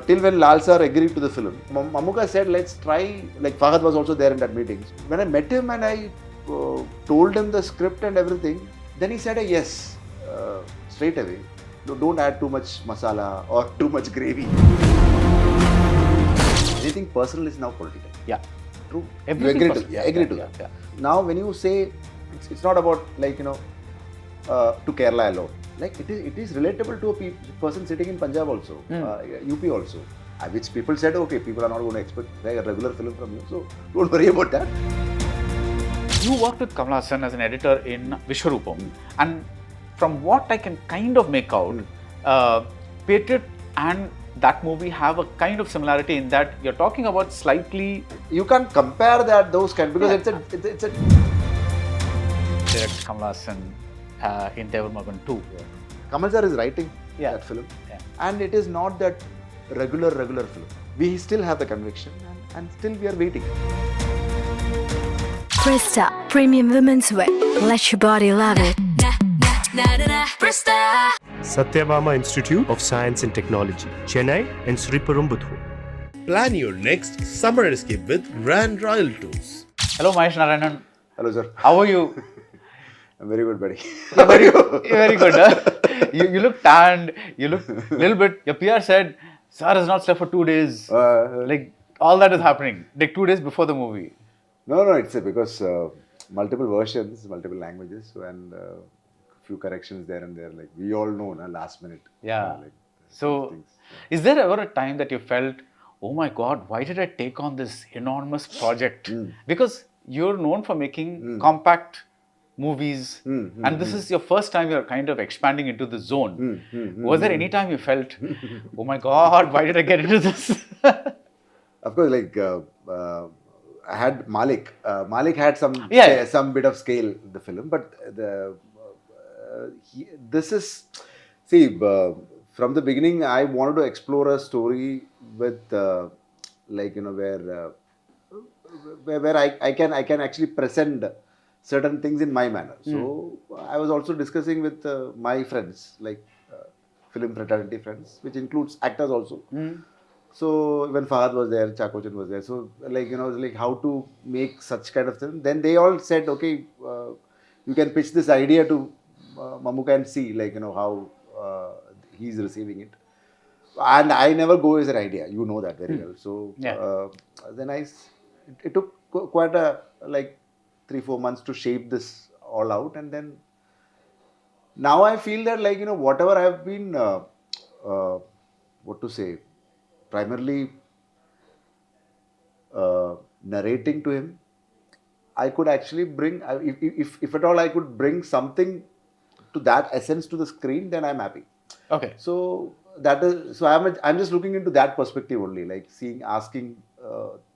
till when Lal sir agreed to the film. Mamuka said, let's try, like Fahadh was also there in that meeting. When I met him and I told him the script and everything, then he said a yes, straight away. No, don't add too much masala or too much gravy. Anything personal is now political. Yeah. True. Everything you agree personal. to, agree to that. Yeah. Now when you say, it's not about like, to Kerala alone. Like it is relatable to a person sitting in Punjab also, UP also, which people said, okay, people are not going to expect a regular film from you, so don't worry about that. You worked with Kamal Haasan as an editor in Vishwarupam, and from what I can kind of make out, Patriot and that movie have a kind of similarity in that you're talking about slightly. You can't compare those kind because it's a Direct Kamal Haasan in Devar Magan 2. Yeah. Kamal sir is writing that film, and it is not that regular film. We still have the conviction, and still we are waiting. Presta Premium Women's Wear. Let your body love it. Satyabama Institute of Science and Technology, Chennai and Sri Perumbudur. Plan your next summer escape with Grand Royal Tours. Hello, Mahesh Narayanan. Hello, sir. How are you? I'm very good, buddy. You're very good. Huh? You look tanned. You look a little bit. Your PR said, "Sir has not slept for 2 days." Like all that is happening. Like 2 days before the movie. No, it's because multiple versions, multiple languages, and few corrections there and there. Like we all know, last minute. Yeah. Like, so, is there ever a time that you felt, oh my God, why did I take on this enormous project? Because you're known for making compact movies, and this is your first time you're kind of expanding into the zone. Was there any time you felt, oh my God, why did I get into this? Of course, like I had Malik. Malik had some bit of scale in the film, but from the beginning I wanted to explore a story with where I can actually present certain things in my manner. So I was also discussing with my friends, like film fraternity friends, which includes actors also. So when Fahadh was there, Chakochan was there. So like how to make such kind of thing. Then they all said, okay, you can pitch this idea to Mamuka and see how he's receiving it. And I never go as an idea. You know that very well. So then it took quite a 3-4 months to shape this all out, and then now I feel that whatever I've been primarily narrating to him, I could actually bring, if at all I could bring something to that essence to the screen, then I'm happy. Okay. So I'm just looking into that perspective only, like asking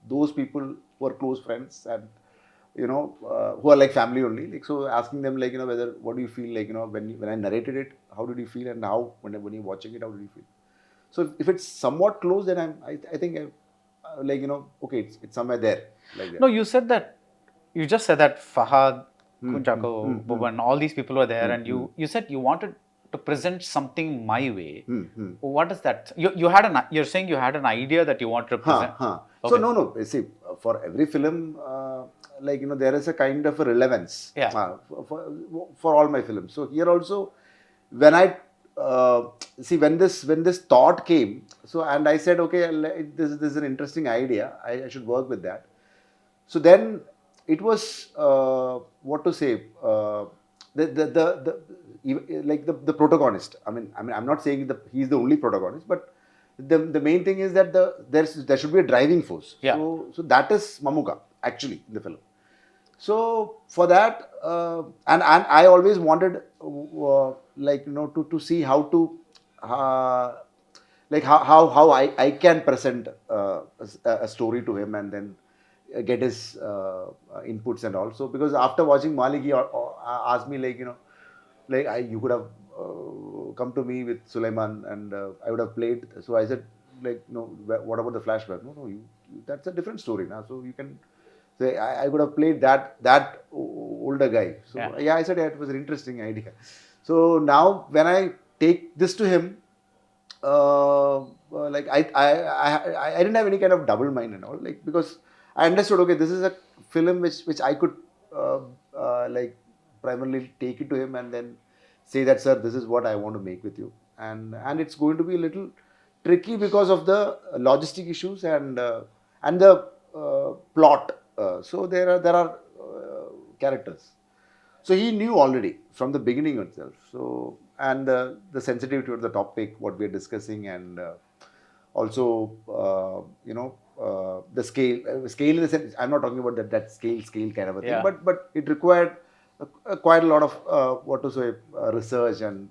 those people who are close friends and who are like family only, like, so asking them whether, what do you feel when I narrated it, how did you feel, and now when you're watching it, how did you feel? So if it's somewhat close, then I think okay, it's somewhere there, like that. No, you just said that Fahadh, Kunchako, Bhuvan, all these people were there, and you said you wanted to present something my way. What is that? You're saying you had an idea that you wanted to present. Okay. So no. See, for every film, there is a kind of a relevance. For all my films. So here also, when I when this thought came, so and I said, okay, this is an interesting idea. I should work with that. So then it was the protagonist. I mean, I'm not saying he's the only protagonist, but the main thing is that there should be a driving force. Yeah. So that is Mamuka actually in the film. So for that, and I always wanted to see how to how I can present a story to him and then get his inputs and all. So because after watching Malik, he asked me you could have come to me with Sulaiman and I would have played. So I said what about the flashback? No, that's a different story now. So you can say I could have played that older guy. So I said it was an interesting idea. So now when I take this to him, like I didn't have any kind of double mind and all, like, because I understood, okay, this is a film which I could like primarily take it to him and then say that, sir, this is what I want to make with you, and it's going to be a little tricky because of the logistic issues and the plot. So there are characters. So he knew already from the beginning itself. So, and the sensitivity of the topic, what we are discussing, and also the scale. Scale in the sense, I'm not talking about that scale kind of a thing, Yeah. but it required quite a lot of what to say research and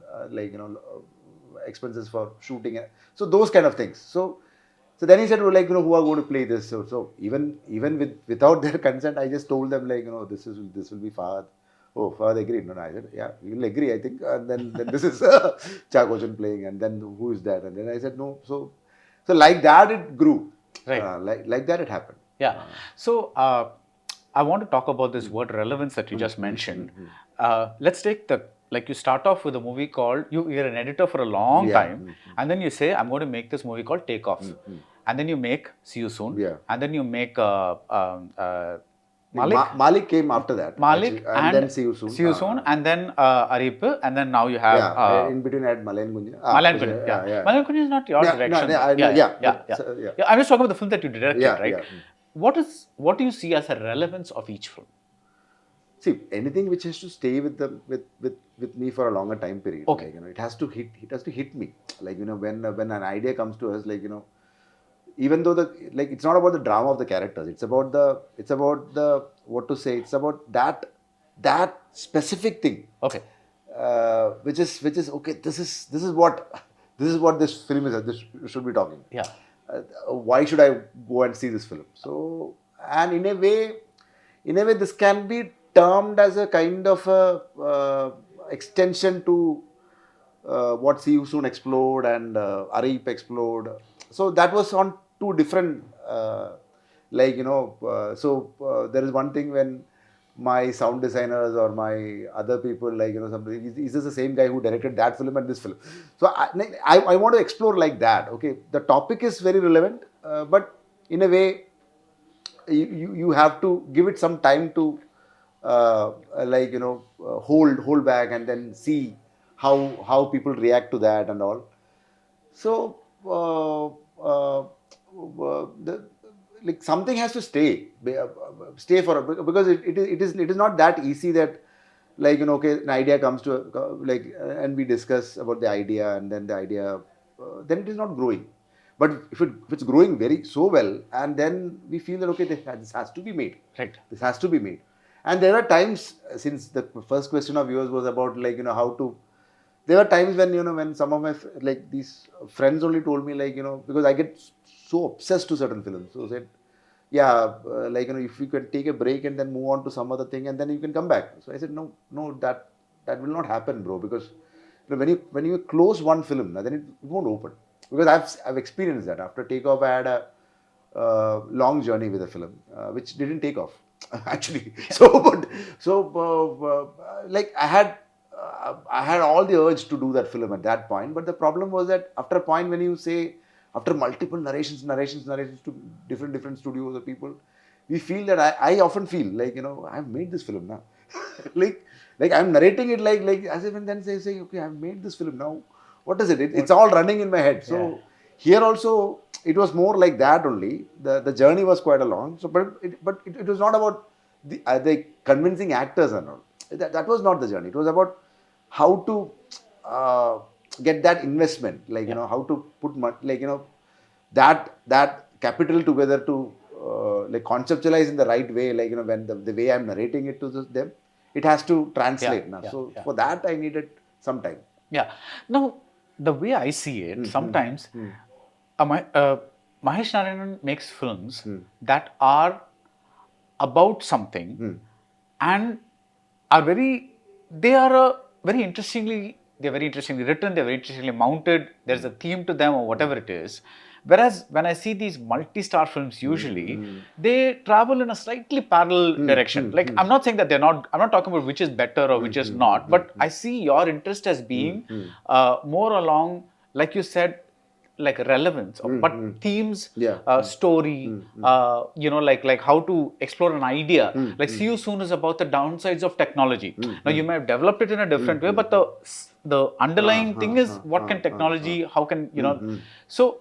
expenses for shooting. So those kind of things. So then he said, well, like, who are going to play this? So even without their consent, I just told them, like, this will be Fahadh. Oh, Fahadh agreed. No, I said, yeah, we will agree, I think. And then this is Chakochan playing, and then who is that? And then I said, no. So like that it grew. Right. Like that it happened. Yeah. So I want to talk about this word relevance that you just mentioned. Let's take like you start off with a movie called, you're an editor for a long Yeah. time, and then you say, I'm going to make this movie called Take Off. And then you make See You Soon. Yeah. And then you make Malik. Malik came after that. Malik actually, and then See You Soon. See You Soon, and then Arip, and then now you have in between I had Malayan Gunja. Malayan Kunja. Yeah. Malayan Kunja is not your Yeah, no, direction. yeah. I'm just talking about the film that you directed, Yeah, right? yeah. What do you see as a relevance of each film? See, anything which has to stay with me for a longer time period. Okay. Like, it has to hit me. Like, when an idea comes to us, like, even though it's not about the drama of the characters, it's about the what to say, it's about that specific thing. Okay. Which is okay, this is what this film is, this should be talking. Yeah. Why should I go and see this film? So, and in a way this can be termed as a kind of a extension to what See You Soon explored and Arip explored. So that was on two different there is one thing when my sound designers or my other people, somebody, is this the same guy who directed that film and this film? So I want to explore like that. Okay, the topic is very relevant, but in a way you have to give it some time to hold back and then see how people react to that and all. So something has to stay for because it is not that easy that okay, an idea comes to and we discuss about the idea, and then the idea then it is not growing. But if it's growing very so well, and then we feel that okay, this has to be made. Right. This has to be made. And there are times, since the first question of yours was about how to. There were times when when some of my these friends only told me because I get so obsessed to certain films. So said, yeah, if you can take a break and then move on to some other thing and then you can come back. So I said, no, that will not happen, bro, because when you close one film, then it won't open. Because I've experienced that. After Takeoff, I had a long journey with a film which didn't take off actually. I had all the urge to do that film at that point, but the problem was that after a point when you say, after multiple narrations to different studios or people, we feel that I often feel I've made this film now. like I'm narrating it as if, and then say okay, I've made this film now. What is it? It's all running in my head. So here also it was more like that only. The journey was quite a long. So but it was not about the convincing actors and all. That was not the journey. It was about how to get that investment, how to put that capital together to conceptualize in the right way, when the way I'm narrating it to them, it has to translate now. For that I needed some time. Yeah. Now, the way I see it, sometimes Mahesh Narayanan makes films that are about something and are very interestingly written, they're very interestingly mounted, there's a theme to them or whatever it is. Whereas when I see these multi-star films, usually they travel in a slightly parallel direction. I'm not saying that I'm not talking about which is better or which is not, but I see your interest as being more along, like you said, like relevance, but themes, Yeah. story, like how to explore an idea. Like See You Soon is about the downsides of technology. Now you may have developed it in a different way, but the underlying thing is what can technology, how can so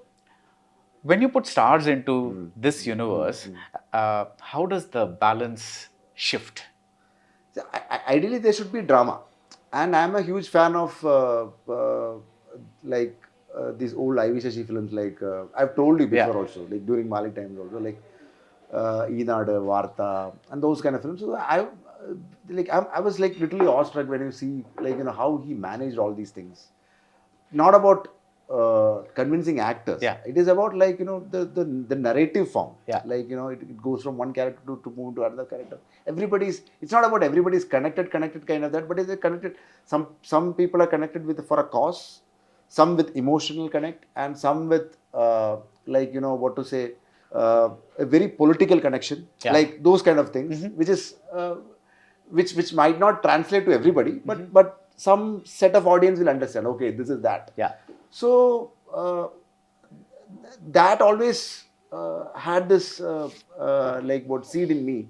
when you put stars into this universe, how does the balance shift? So, ideally, there should be drama, and I'm a huge fan of like these old Ivy Shashi films. Like I've told you before, Yeah. also like during Mali times, also like Eenadu, Varta, and those kind of films. So I was like literally awestruck when you see like how he managed all these things. Not about convincing actors. Yeah. It is about like the narrative form. Yeah. Like it goes from one character to move to another character. It's not about everybody's connected kind of that, but it's connected. Some people are connected with for a cause, some with emotional connect, and some with like what to say, a very political connection. Yeah. Like those kind of things, which is which might not translate to everybody, but some set of audience will understand. Okay, this is that. Yeah. So that always had this like what seed in me,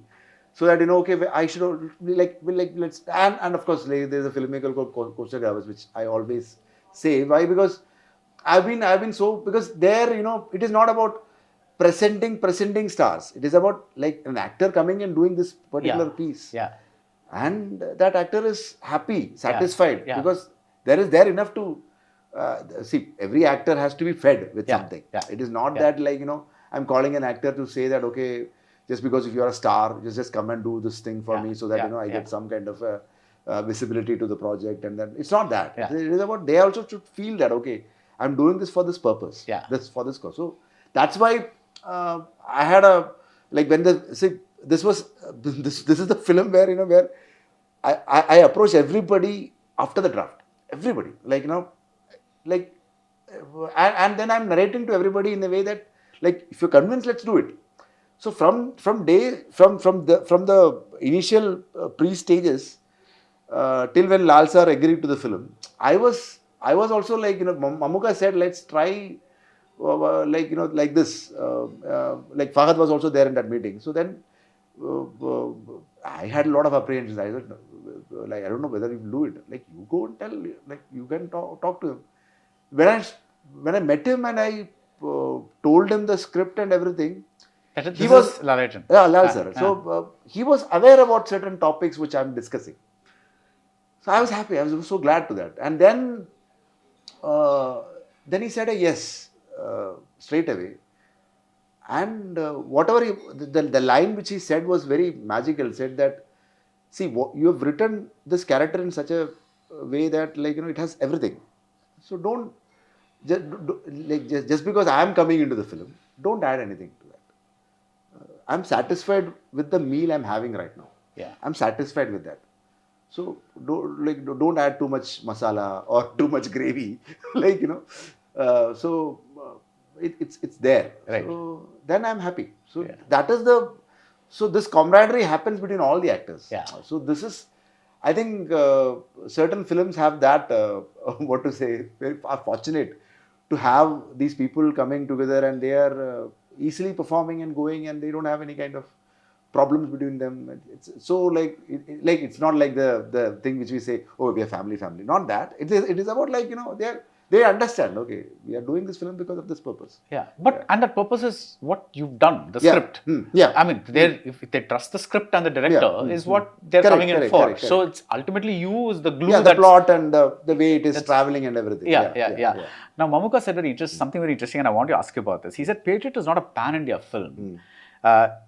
so that okay, I should like let's and of course like, there's a filmmaker called Costa Gavas, which I always say. Why? Because I've been so because there it is not about presenting stars. It is about like an actor coming and doing this particular piece. Yeah. And that actor is happy, satisfied, Yeah. because there enough to see. Every actor has to be fed with Yeah. something. Yeah. It is not Yeah. that like I'm calling an actor to say that okay, just because if you are a star, just come and do this thing for Yeah. me, so that Yeah. I get some kind of visibility to the project. And then it's not that. Yeah. It is about they also should feel that okay, I'm doing this for this purpose. Yeah. This for this cause. So that's why I had a like when this was this is the film where where I approach everybody after the draft. Everybody like like and then I'm narrating to everybody in a way that like if you're convinced, let's do it. So from the initial pre stages till when Lal sir agreed to the film, I was also like Mamuka said let's try like like this like Fahadh was also there in that meeting. So then I had a lot of apprehensions. I said like I don't know whether you will do it. Like you go and tell, like you can talk to him. When I met him and I told him the script and everything, This was Lalajan. yeah, Lal sir. So he was aware about certain topics which I'm discussing. So I was happy. I was so glad to that. And then he said a yes straight away. And whatever the line which he said was very magical. Said that, see, you have written this character in such a way that like it has everything. So don't just because I am coming into the film, don't add anything to that. I'm satisfied with the meal I'm having right now. Yeah. I'm satisfied with that. So don't add too much masala or too much gravy, like it's there. Right. So then I'm happy. So Yeah. that is so this camaraderie happens between all the actors. Yeah. So this is, I think certain films have that. What to say? Very fortunate to have these people coming together and they are easily performing and going and they don't have any kind of problems between them. It's so like it's not like the thing which we say, oh, we are family. Not that. It is about like they understand. Okay, we are doing this film because of this purpose. Yeah, but and that purpose is what you've done, the Yeah. script. Yeah. I mean, if they trust the script and the director is what they're Correct, coming in correct, for. correct, So it's ultimately you is the glue. Yeah, the plot and the way it is traveling and everything. Yeah. Now, Mamuka said something very interesting, and I want to ask you about this. He said Patriot is not a pan-India film.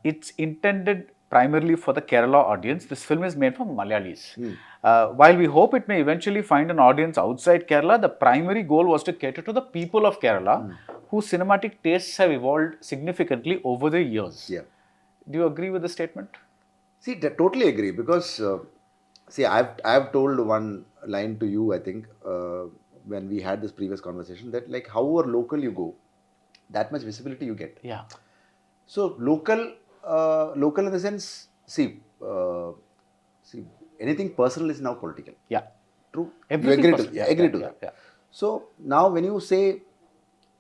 It's intended primarily for the Kerala audience. This film is made for Malayalis. While we hope it may eventually find an audience outside Kerala, the primary goal was to cater to the people of Kerala, whose cinematic tastes have evolved significantly over the years. Yeah. Do you agree with the statement? See, totally agree because see, I've told one line to you. I think when we had this previous conversation that like however local you go, that much visibility you get. Yeah. So local in the sense, see, anything personal is now political. Yeah. True. Everything you personal. agree to that. Yeah. So now when you say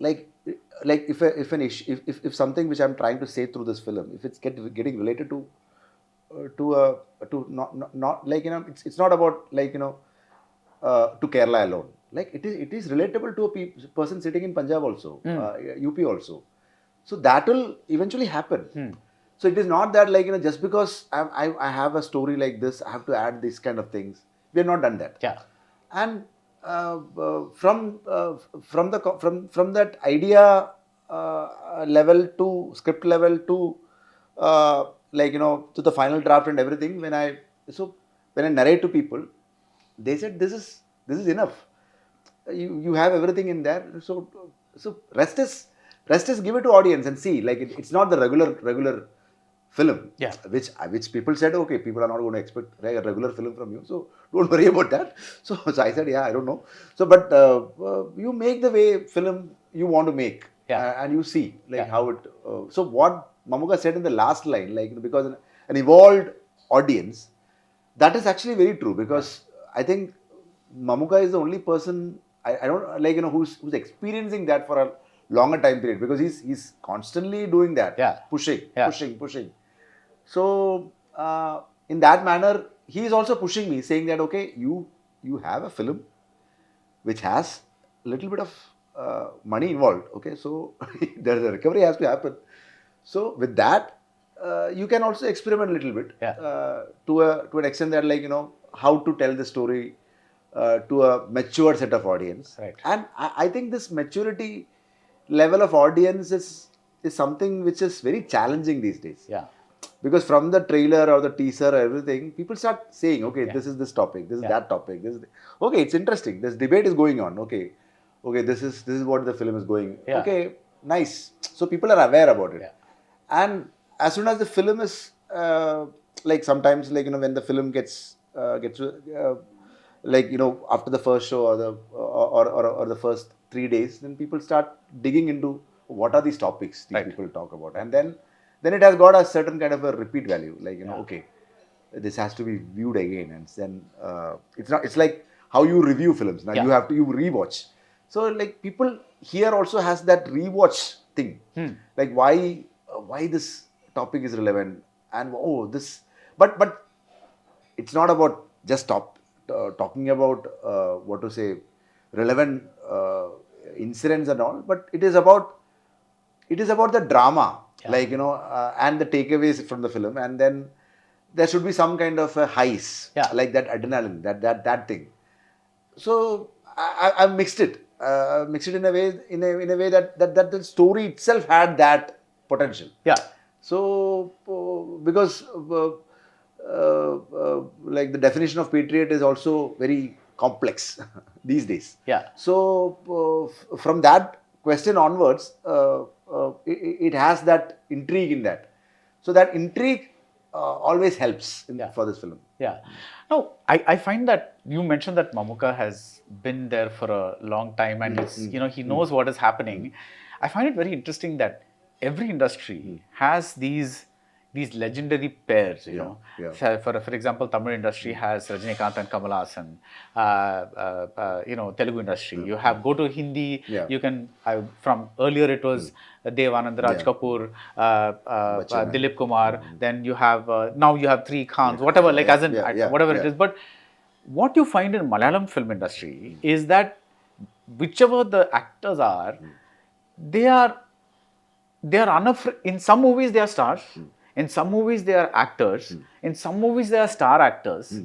like if something which I'm trying to say through this film, if it's getting related to not like, you know, it's not about like, you know, to Kerala alone. Like it is relatable to a person sitting in Punjab also, UP also. So that will eventually happen. So it is not that like, you know, just because I have a story like this, I have to add these kind of things. We have not done that. Yeah. And from that idea level to script level to like, you know, to the final draft and everything, when I narrate to people, they said this is enough. You have everything in there. So rest is give it to audience and see. Like it's not the regular film. Yeah. Which people said, okay, people are not going to expect a regular film from you, so don't worry about that. So I said, yeah, I don't know. So but you make the way film you want to make. Yeah. And you see like how it. So what Mamuka said in the last line, like, because an evolved audience, that is actually very true, because I think Mamuka is the only person I don't like, you know, who's experiencing that for a longer time period, because he's constantly doing that. Yeah. Pushing. So in that manner, he is also pushing me, saying that, okay, you have a film which has a little bit of money involved. Okay, so there's a recovery has to happen. So with that, you can also experiment a little bit. Yeah. To an extent that, like, you know, how to tell the story to a mature set of audience. Right. And I think this maturity level of audience is something which is very challenging these days. Yeah. Because from the trailer or the teaser or everything, people start saying, okay, this is this topic, this is that topic, okay, it's interesting. This debate is going on. Okay, this is what the film is going. Yeah. Okay, nice. So people are aware about it. Yeah. And as soon as the film is like, sometimes, like, you know, when the film gets like, you know, after the first show or the first 3 days, then people start digging into what are these topics these people talk about, and then it has got a certain kind of a repeat value, like, you know, okay, this has to be viewed again, and then it's like how you review films now. You rewatch. So like people here also has that rewatch thing, like why this topic is relevant, and but it's not about just talking about what to say, relevant incidents and all, but it is about the drama, like, you know, and the takeaways from the film, and then there should be some kind of a highs, like that adrenaline, that thing. So I mixed it in a way that the story itself had that potential. Yeah. So because like the definition of patriot is also very complex these days. Yeah. So from that question onwards, it has that intrigue in that. So that intrigue always helps for this film. Yeah. No, I find that you mentioned that Mamuka has been there for a long time, and it's, you know, he knows what is happening. I find it very interesting that every industry has these legendary pairs, you know. So for example, Tamil industry has Rajinikanth and Kamal Haasan. You know, Telugu industry, you have, go to Hindi, you can, from earlier it was Dev Anand, Raj Kapoor, Dilip Kumar, then you have, now you have three Khans, whatever, like as in, whatever it is. But what you find in Malayalam film industry is that whichever the actors are, they are unafraid. In some movies they are stars, in some movies they are actors, in some movies they are star actors.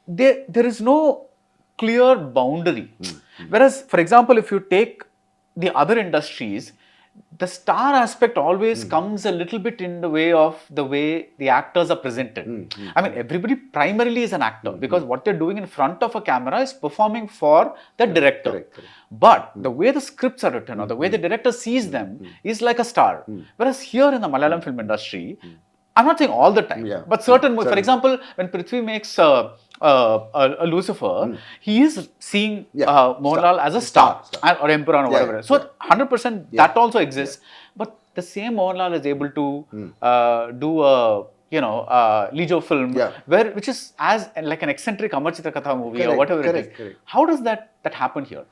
There is no clear boundary. Whereas, for example, if you take the other industries, the star aspect always comes a little bit in the way the actors are presented. I mean, everybody primarily is an actor, because what they're doing in front of a camera is performing for the director. Correct. But the way the scripts are written, or the way the director sees them, is like a star. Whereas here in the Malayalam film industry, I'm not saying all the time, but certain, for example, when Prithvi makes a Lucifer, he is seeing Mohanlal as a star. Or emperor or whatever. So 100% that also exists. But the same Mohanlal is able to do a, you know, Lijo film, which is as like an eccentric Amar Chitra Katha movie or whatever it is. How does that happen here?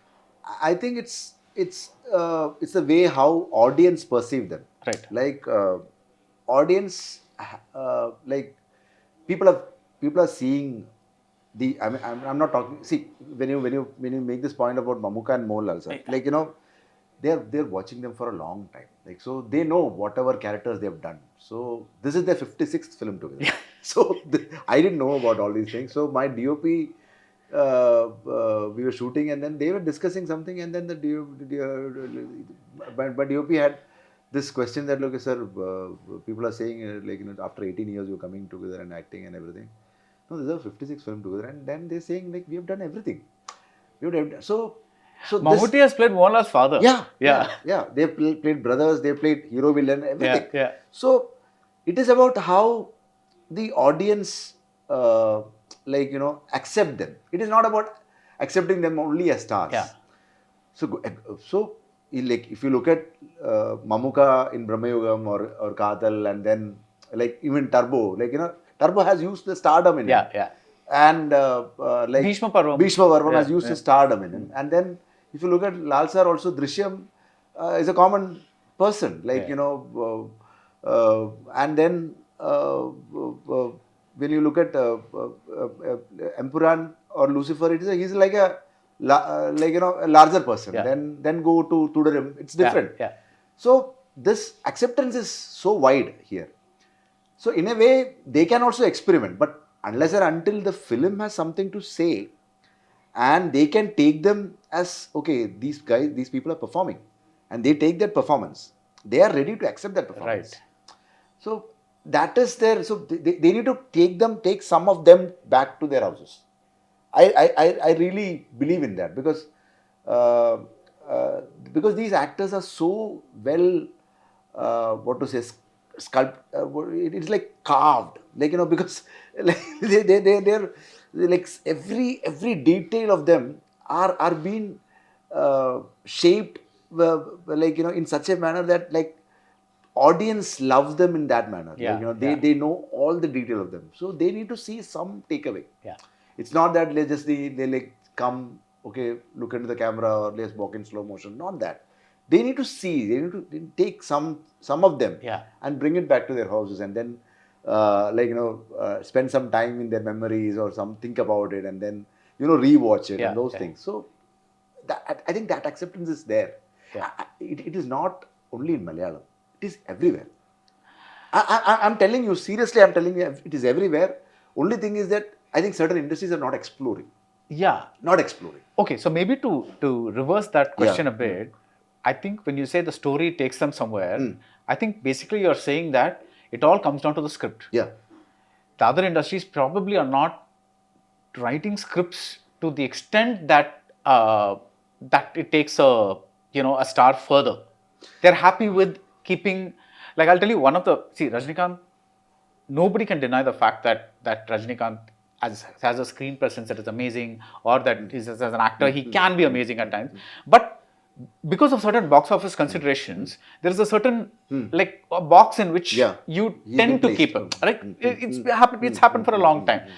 I think it's it's the way how audience perceive them. Right. Like audience, like people are seeing the. I mean, I'm not talking. See, when you make this point about Mamuka and Mohanlal, sir, like they're watching them for a long time. Like, so they know whatever characters they've done. So this is their 56th film together. So I didn't know about all these things. So my DOP, we were shooting, and then they were discussing something, and then the but DOP had this question that, look, sir, people are saying like, after 18 years you're coming together and acting and everything. No, this is a 56 film together, and then they're saying like we have done everything. So Mammootty has played Mohanlal's father. yeah. They played brothers, they played hero, villain, everything. Yeah. So it is about how the audience, accept them. It is not about accepting them only as stars. Yeah. So like if you look at Mamuka in Brahmayugam or Kadal, and then like even Turbo, Turbo has used the stardom in him. Yeah. And like Bhishma Parvam. Bhishma Parvam has used his stardom in him. And then if you look at Lal Sir, also Drishyam is a common person, like and then when you look at Empuran or Lucifer, he's like a larger person. Then go to Tudarim, it's different. Yeah. So this acceptance is so wide here. So in a way, they can also experiment, but unless or until the film has something to say, and they can take them as, okay, these people are performing, and they take that performance, they are ready to accept that performance. Right. So that is there. So they need to take some of them back to their houses. I really believe in that, because these actors are so well, it's like carved, because like they're like every detail of them are being shaped in such a manner that like audience loves them in that manner. They know all the detail of them, so they need to see some takeaway. It's not that they like come, okay, look into the camera or let's walk in slow motion. Not that. They need to see. They need to take some of them and bring it back to their houses, and then spend some time in their memories or think about it, and then rewatch it and those things. So I think that acceptance is there. It is not only in Malayalam. It is everywhere. I'm telling you seriously. I'm telling you, it is everywhere. Only thing is that I think certain industries are not exploring. Not exploring. Okay, so maybe to reverse that question a bit, I think when you say the story takes them somewhere, I think basically you're saying that it all comes down to the script. Yeah. The other industries probably are not writing scripts to the extent that that it takes a star further. They're happy with keeping, like I'll tell you Rajinikanth, nobody can deny the fact that Rajinikanth has a screen presence that is amazing, or that is, as an actor, he can be amazing at times. But because of certain box office considerations, there is a certain like a box in which you tend to keep him. Right? It's happened for a long time.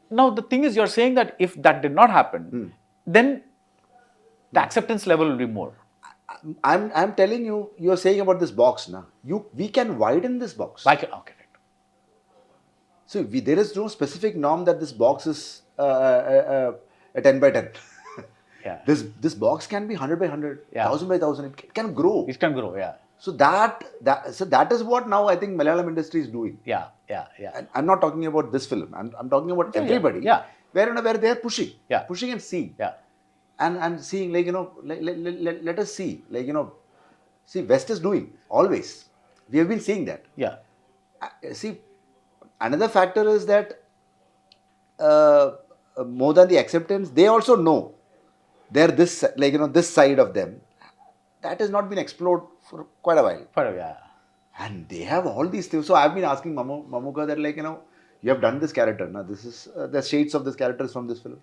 Now the thing is, you're saying that if that did not happen, then the acceptance level will be more. I'm telling you, you're saying about this box now. We can widen this box. Okay, right. So there is no specific norm that this box is a 10 by 10. This box can be 100 by 100, 1000 by 1000. It can grow. It can grow, yeah. So that is what now I think Malayalam industry is doing. Yeah. And I'm not talking about this film. I'm talking about everybody. Yeah. Where they are pushing. Yeah. Pushing and seeing. Yeah. And seeing, let us see. See, West is doing always. We have been seeing that. Yeah. See, another factor is that more than the acceptance, they also know they're this, this side of them that has not been explored for quite a while. And they have all these things. So I've been asking Mamuka that, you have done this character. Now this is the shades of this character is from this film.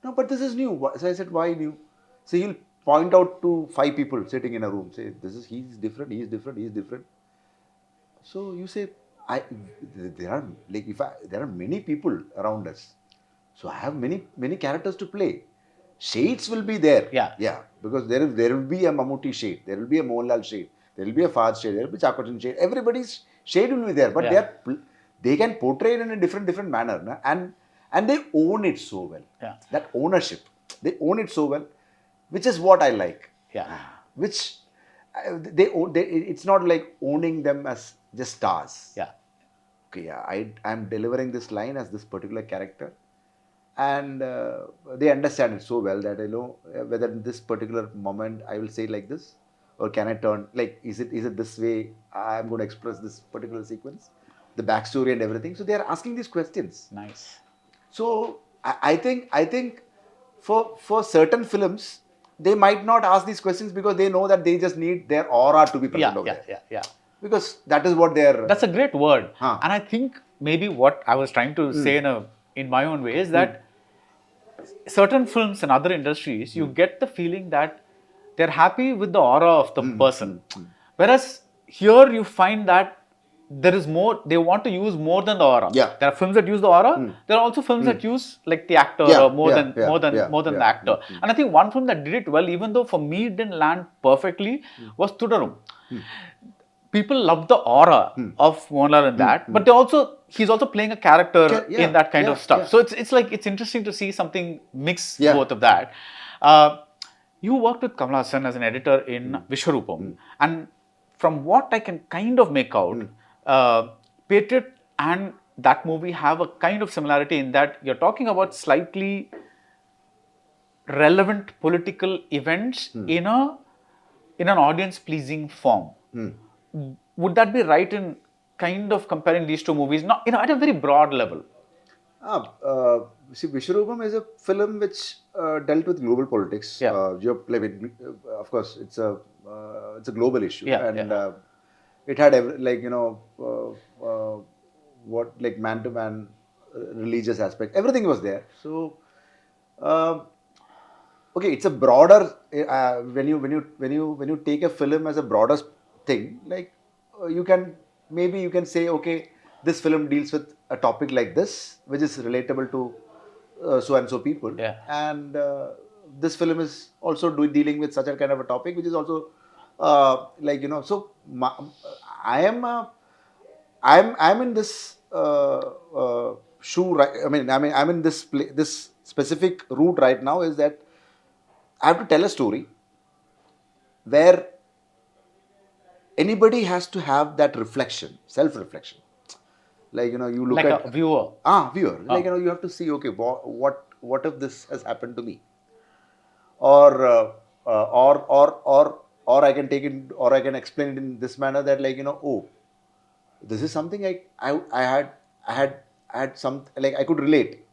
No, but this is new. So I said, why new? So he'll point out to 5 people sitting in a room. Say, he's different, he's different, he's different. So you say, there are many people around us. So I have many characters to play. shades will be there. Yeah. Because there will be a Mammootty shade, there will be a Mohanlal shade, there will be a Fahadh shade, there will be Chakochan shade. Everybody's shade will be there, but Yeah. they can portray it in a different manner, na? And they own it so well. Yeah. That ownership, they own it so well, which is what I like. Yeah. Which it's not like owning them as just stars. Yeah. Okay, yeah, I'm delivering this line as this particular character, and they understand it so well that I know whether in this particular moment I will say it like this, or can I turn, like, is it this way I'm going to express this particular sequence, the backstory and everything. So they are asking these questions. Nice. So I think for certain films they might not ask these questions because they know that they just need their aura to be present over there. Yeah. Because that is what they're. That's a great word. Huh. And I think maybe what I was trying to say in my own way is that certain films and other industries, you get the feeling that they're happy with the aura of the person. Whereas here you find that there is more, they want to use more than the aura. Yeah. There are films that use the aura. There are also films that use like the actor Yeah, or more yeah, than yeah, the actor. And I think one film that did it well, even though for me it didn't land perfectly, was Tudarum. People love the aura of Mohanlal in that, but he's also playing a character Yeah, in that kind of stuff. yeah. So it's interesting to see something mix Yeah. both of that. You worked with Kamal Hassan as an editor in Vishwarupam, and from what I can kind of make out, Patriot and that movie have a kind of similarity in that you're talking about slightly relevant political events in an audience pleasing form. Would that be right in kind of comparing these two movies? Not, at a very broad level. See, Vishwarupam is a film which dealt with global politics. Yeah. Of course, it's a global issue, Yeah, and it had man-to-man religious aspect. Everything was there. So, okay, it's a broader. When you take a film as a broader thing, like you can say, okay, this film deals with a topic like this, which is relatable to so and so people, Yeah. and this film is also dealing with such a kind of a topic, which is also So I'm in this shoe. Right, I'm in this specific route right now. Is that I have to tell a story where anybody has to have that reflection, self-reflection. Like, you look Like at a viewer. viewer. Like, you have to see, okay, what if this has happened to me, or I can take it, or I can explain it in this manner that, like, oh, this is something I had some, like, I could relate,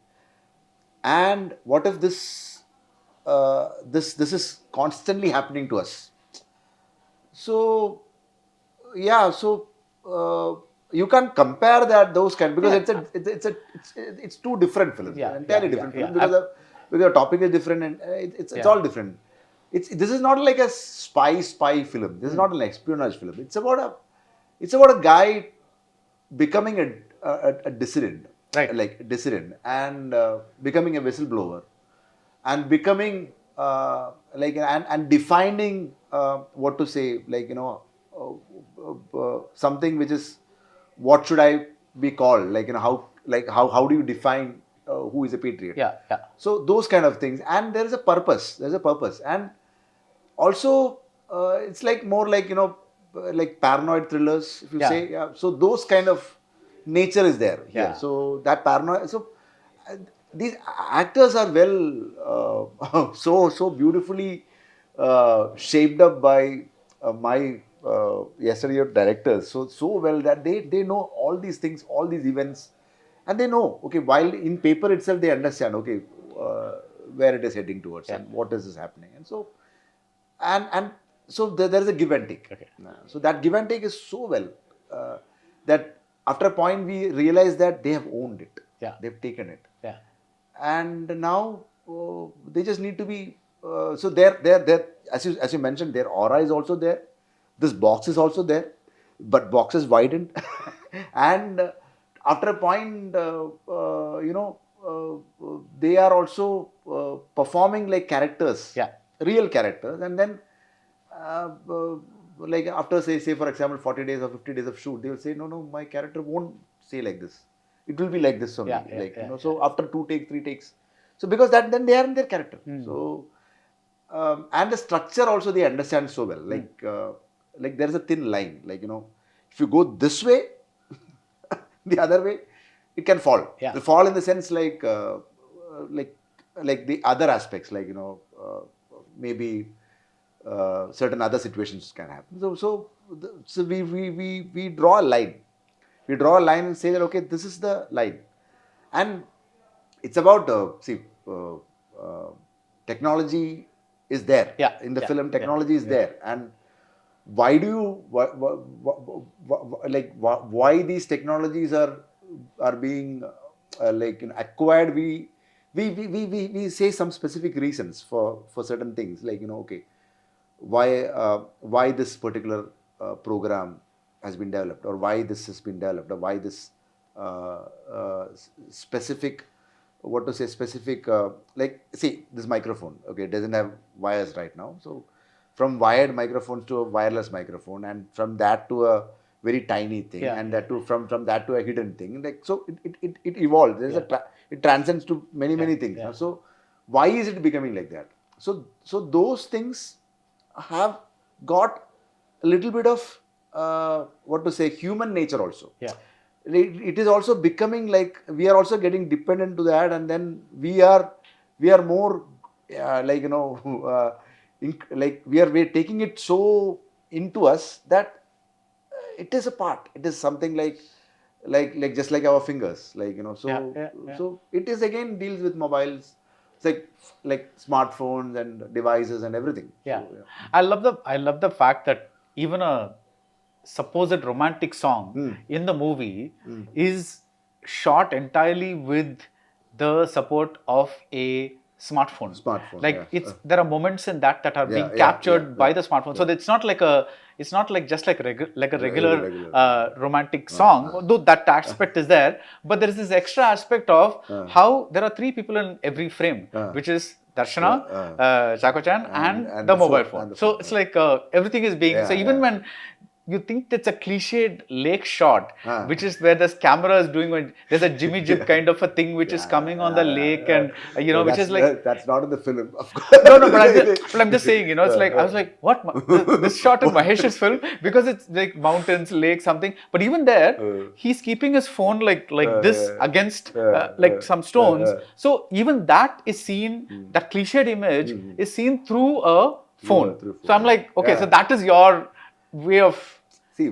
and what if this is constantly happening to us. So yeah, so you can't compare those kind, because it's two different films, entirely different films, because the topic is different, and it's all different. This is not like a spy film. This is not an espionage film. It's about a guy becoming a dissident, Right. like dissident, and becoming a whistleblower, and becoming and defining what to say, like, something which is, what should I be called, like, how do you define who is a patriot? Yeah. So those kind of things, and there's a purpose, and also it's like more like, like paranoid thrillers, if you say. Yeah. So those kind of nature is there here. Yeah. So that paranoid, so these actors are well so beautifully shaped up by my yesterday directors, so well that they know all these things, all these events, and they know, okay, while in paper itself they understand, okay, where it is heading towards, and what is happening, and so there is a give and take. Okay. So that give and take is so well that after a point we realize that they have owned it. Yeah. They've taken it. Yeah. And now they just need to be so they're as you mentioned, their aura is also there. This box is also there, but box is widened, and after a point, they are also performing like characters, Yeah. real characters, and then like after say for example 40 days or 50 days of shoot, they will say no, my character won't say like this, it will be like this only, Yeah, yeah, like yeah, so after 2 takes, 3 takes, so because that then they are in their character. So and the structure also they understand so well, like there is a thin line, like if you go this way the other way it can fall. Yeah. It'll fall in the sense like like the other aspects, like maybe certain other situations can happen. So we draw a line. We draw a line and say that okay, this is the line, and it's about technology is there. Yeah, In the yeah, film, yeah, technology is there, and why do you why these technologies are being acquired? We say some specific reasons for certain things, like okay, why this particular program has been developed, or why this has been developed, or why this specific, what to say, specific like see this microphone, okay, it doesn't have wires right now, so from wired microphones to a wireless microphone, and from that to a very tiny thing, Yeah, and that to from that to a hidden thing, like so it evolves. There's it transcends to many things. yeah. So why is it becoming like that? So those things have got a little bit of what to say, human nature also. Yeah. It is also becoming like we are also getting dependent to that, and then we are more like like we're taking it so into us that it is a part. It is something like just like our fingers, like so Yeah. so it is again deals with mobiles. It's like smartphones and devices and everything. Yeah. So, I love the fact that even a supposed romantic song in the movie is shot entirely with the support of a smartphone. Smartphone, Like yeah. there are moments in that are being yeah, captured yeah, by yeah, the smartphone. So yeah. it's not like just like like a regular regular. romantic song, though that aspect is there, but there is this extra aspect of how there are three people in every frame, which is Darshana, Chako-chan, and the mobile phone. and the So phone, it's like everything is being, so even when you think it's a cliched lake shot, which is where this camera is doing when there's a Jimmy Jib kind of a thing which is coming on the lake, and No, which is like that's not in the film, of course. no, but I'm just saying, it's like I was like, what? This shot in Mahesh's film, because it's like mountains, lake, something. But even there, he's keeping his phone like this against like some stones. So even that is seen. That cliched image is seen through a phone. through So I'm phone, like, okay, yeah. so that is your way of. See,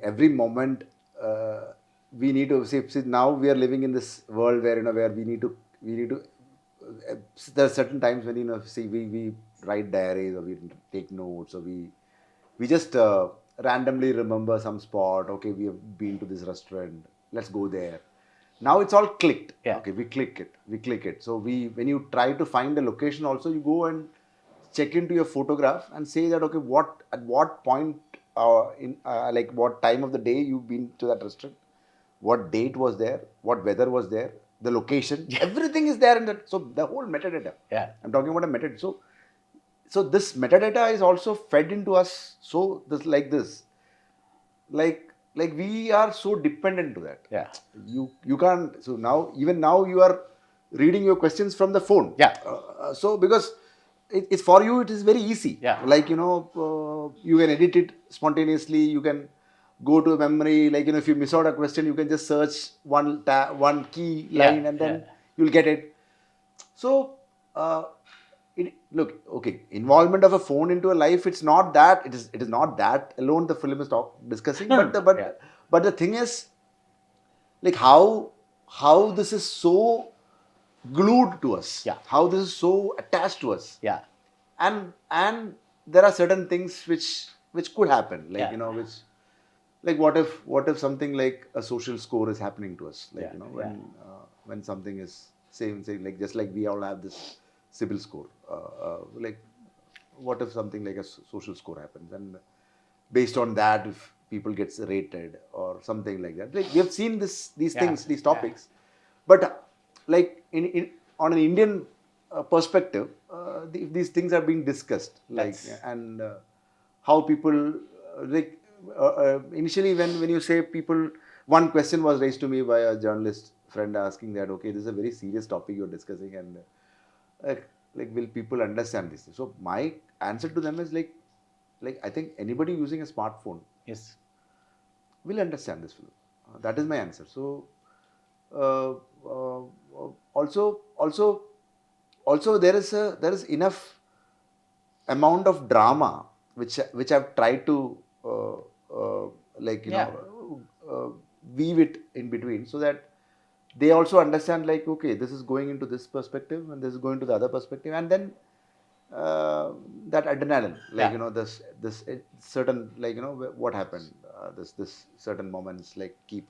every moment we need to see. Now we are living in this world where where we need to. There are certain times when see we write diaries, or we take notes, or we just randomly remember some spot. Okay, we have been to this restaurant. Let's go there. Now it's all clicked. Yeah. Okay, we click it. So when you try to find a location, also you go and check into your photograph and say that okay, at what point in like what time of the day you've been to that restaurant, what date was there, what weather was there, the location, everything is there in that. So the whole metadata. Yeah. I'm talking about a metadata. So this metadata is also fed into us. So this like we are so dependent to that. Yeah. You can't. So now you are reading your questions from the phone. Yeah. So because it's for you, it is very easy. Yeah. Like you can edit it spontaneously. You can go to a memory. Like if you miss out a question, you can just search one key line, and then you'll get it. So look, okay, involvement of a phone into a life. It's not that. It is not that alone. The film is discussing. But the thing is, like how this is so glued to us. Yeah. How this is so attached to us. Yeah. And there are certain things which could happen, like which, like what if something like a social score is happening to us, like when something is say like just like we all have this CIBIL score, like what if something like a social score happens, and based on that if people gets rated or something like that, like we have seen these things, these topics. But like on an Indian perspective, these things are being discussed, like and how people initially when you say people, one question was raised to me by a journalist friend asking that, okay, this is a very serious topic you're discussing, and like will people understand this? So my answer to them is like I think anybody using a smartphone Yes. will understand this film. That is my answer. So uh, also there is enough amount of drama which I've tried to like weave it in between, so that they also understand, like, okay, this is going into this perspective and this is going to the other perspective, and then that adrenaline, like this certain, like what happened, this certain moments, like keep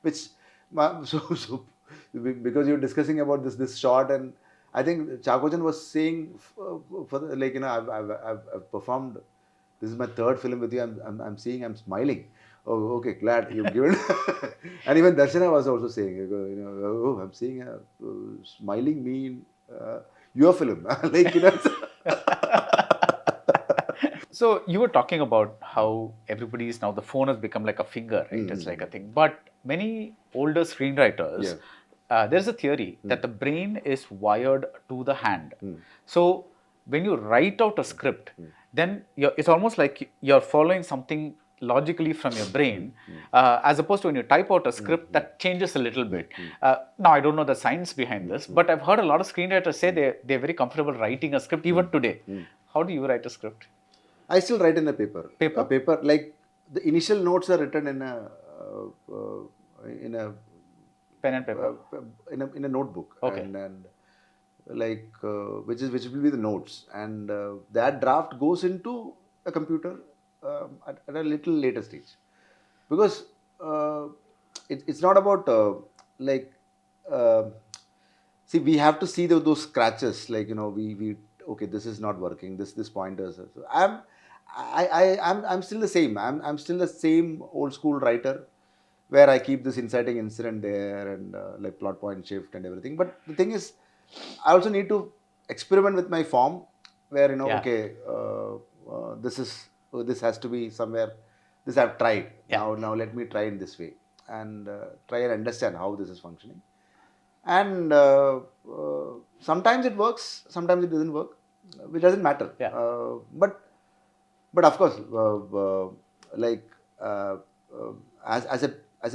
which so because you're discussing about this shot, and I think Chakojan was saying for the, like I've performed. This is my third film with you. I'm seeing. I'm smiling. Oh, okay, glad you've given. And even Darshana was also saying, oh, I'm seeing smiling me in your film, like So you were talking about how everybody is now, the phone has become like a finger, right? It's like a thing. But many older screenwriters, there's a theory that the brain is wired to the hand. So when you write out a script, then it's almost like you're following something logically from your brain, as opposed to when you type out a script that changes a little bit. Now, I don't know the science behind this, but I've heard a lot of screenwriters say they're very comfortable writing a script even today. How do you write a script? I still write in a paper. A paper, like the initial notes are written in a Pen and paper. In a notebook. Okay. And like which will be the notes, and that draft goes into a computer at a little later stage, because it's not about see, we have to see those scratches, like we okay, this is not working, this pointers. So I'm still the same. I'm still the same old school writer, where I keep this inciting incident there, and like plot point shift and everything. But the thing is, I also need to experiment with my form, where okay, this has to be somewhere. This I've tried. Now let me try in this way, and try and understand how this is functioning. And sometimes it works, sometimes it doesn't work, which doesn't matter. But of course, like as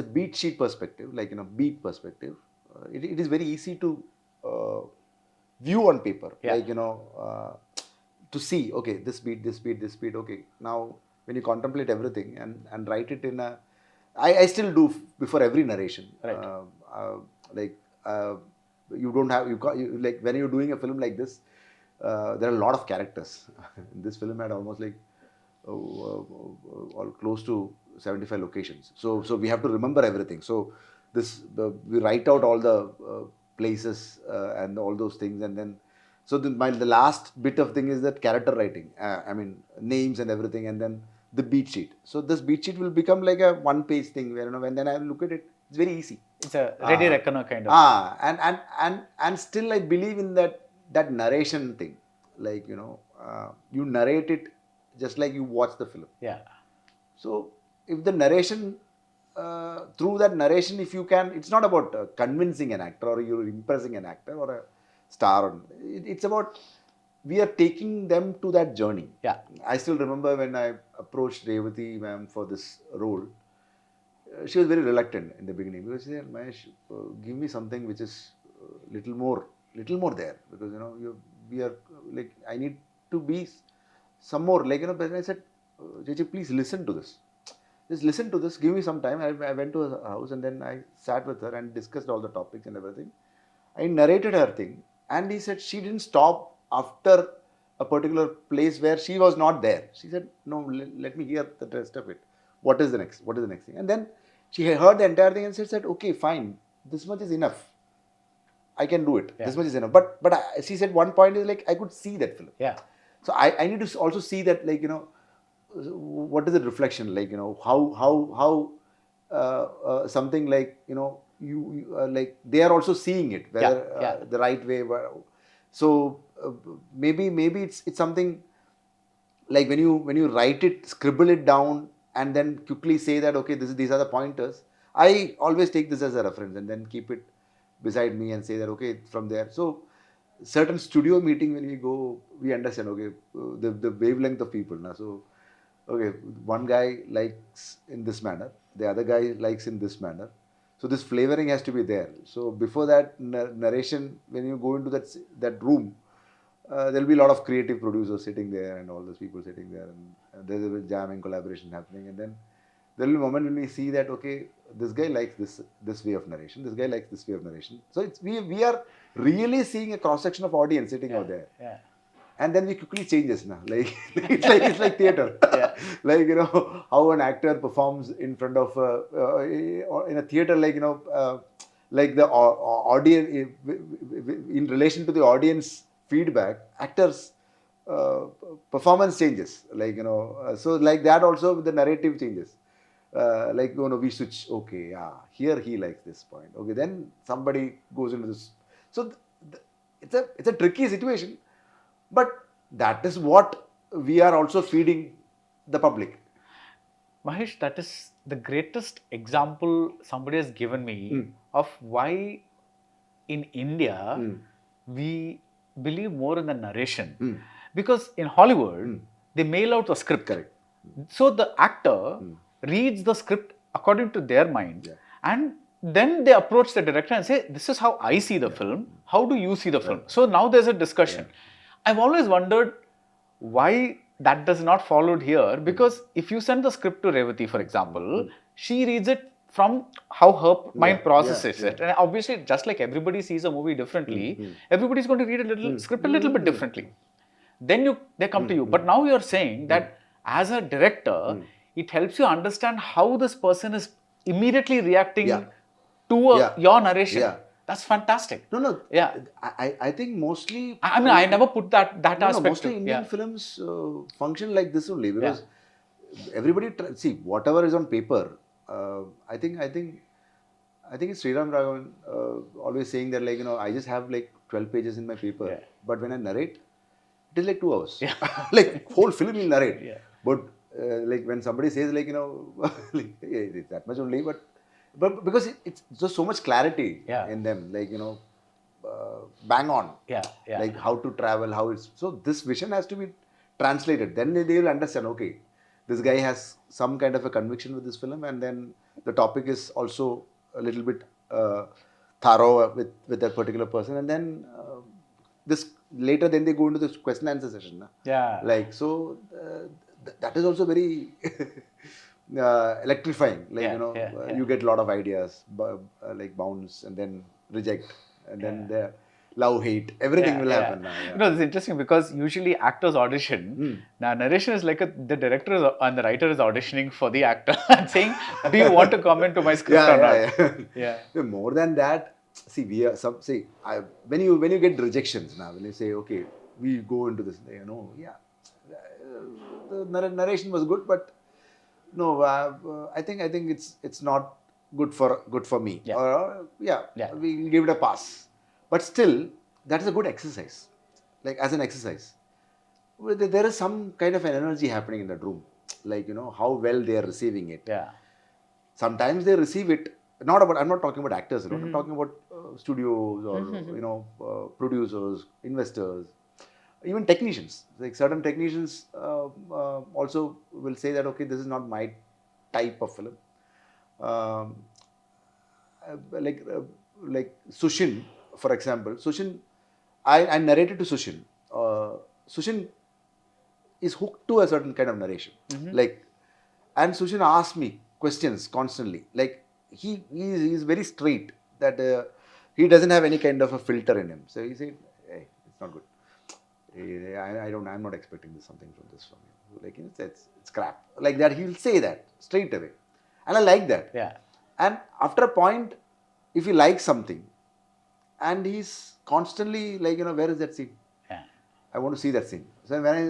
a beat sheet perspective, like beat perspective, it is very easy to view on paper, like to see, okay, this beat, okay. Now when you contemplate everything and write it in a, I still do before every narration, Right. like you don't have, like when you're doing a film like this, there are a lot of characters. This film had almost like all close to 75 locations, so we have to remember everything. So we write out all the places and all those things, and then so the last bit of thing is that character writing, I mean names and everything, and then the beat sheet. So this beat sheet will become like a one-page thing, where when then I look at it, it's very easy. It's a ready reckoner kind of. And still I believe in that narration thing, like you narrate it just like you watch the film. Yeah. So if the narration, through that narration, if you can, it's not about convincing an actor or you're impressing an actor or a star. It's about, we are taking them to that journey. Yeah. I still remember when I approached Revati ma'am for this role. She was very reluctant in the beginning, because she said, Mahesh, give me something which is little more there, because we are like, I need to be some more, like but I said, JJ, please listen to this. Just listen to this. Give me some time. I went to her house, and then I sat with her and discussed all the topics and everything. I narrated her thing, and he said she didn't stop after a particular place where she was not there. She said, no, let me hear the rest of it. What is the next thing? And then she heard the entire thing and said, okay, fine, this much is enough. I can do it. This much is enough. But she said one point is like, I could see that film. Yeah. So I need to also see that, like what is the reflection, like how something like like they are also seeing it whether the right way. So maybe it's something like when you write it, scribble it down, and then quickly say that okay, these are the pointers. I always take this as a reference and then keep it beside me and say that okay, from there. So certain studio meeting when we go, we understand okay the wavelength of people now. So okay, one guy likes in this manner, the other guy likes in this manner. So this flavoring has to be there. So before that narration, when you go into that room, there'll be a lot of creative producers sitting there and all those people sitting there, and there's a jamming collaboration happening, and then there'll be a moment when we see that okay, this guy likes this way of narration, this guy likes this way of narration. So it's we are really seeing a cross section of audience sitting out there. Yeah. And then we quickly changes now. Like it's like theater. Like how an actor performs in front of in a theater, like like the audience in relation to the audience feedback, actors performance changes. Like so like that also the narrative changes. Like we switch. Okay, yeah, here he likes this point. Okay, then somebody goes into this. So it's a tricky situation. But that is what we are also feeding the public. Mahesh, that is the greatest example somebody has given me of why in India we believe more in the narration. Because in Hollywood, they mail out the script. Correct. So the actor reads the script according to their mind, and then they approach the director and say, this is how I see the film. How do you see the film? So now there's a discussion. I've always wondered why that does not followed here, because if you send the script to Revati, for example, she reads it from how her mind processes it. And obviously, just like everybody sees a movie differently, everybody's going to read a little script a little bit differently. Then they come to you. But now you're saying that as a director, it helps you understand how this person is immediately reacting to your narration. That's fantastic. No. Yeah. I think mostly. I mean, I never put that aspect. Mostly Indian films function like this only, because everybody see whatever is on paper. I think it's Sriram Raghavan always saying that like I just have like 12 pages in my paper, but when I narrate, it is like 2 hours. Like whole film will narrate. But like when somebody says like like, it's that much only, but because it's just so much clarity in them, like bang on, like how to travel, how it's so this vision has to be translated. Then they will understand. Okay, this guy has some kind of a conviction with this film, and then the topic is also a little bit thorough with that particular person, and then this later then they go into this question answer session. Like so that is also very. Electrifying, like you get a lot of ideas, like bounce and then reject, and then the love, hate, everything will happen now. It's interesting because usually actors audition. Now narration is like the director and the writer is auditioning for the actor and saying, "Do you want to comment to my script or not?" More than that, see, when you get rejections now, when you say, "Okay, we go into this," the narration was good, but. No, I think it's not good for me. We'll give it a pass. But still, that is a good exercise. Like as an exercise, there is some kind of an energy happening in that room. Like how well they are receiving it. Sometimes they receive it. I'm not talking about actors. I'm talking about studios or producers, investors. Even technicians, like certain technicians also will say that okay, this is not my type of film. Like Sushin, for example. Sushin, I narrated to Sushin. Sushin is hooked to a certain kind of narration. Like, and Sushin asks me questions constantly. Like he is very straight, that he doesn't have any kind of a filter in him. So he said, hey, it's not good. I'm not expecting something from this from you. Like it's crap. Like that, he'll say that straight away, and I like that. And after a point, if he likes something, and he's constantly like where is that scene? I want to see that scene. So when I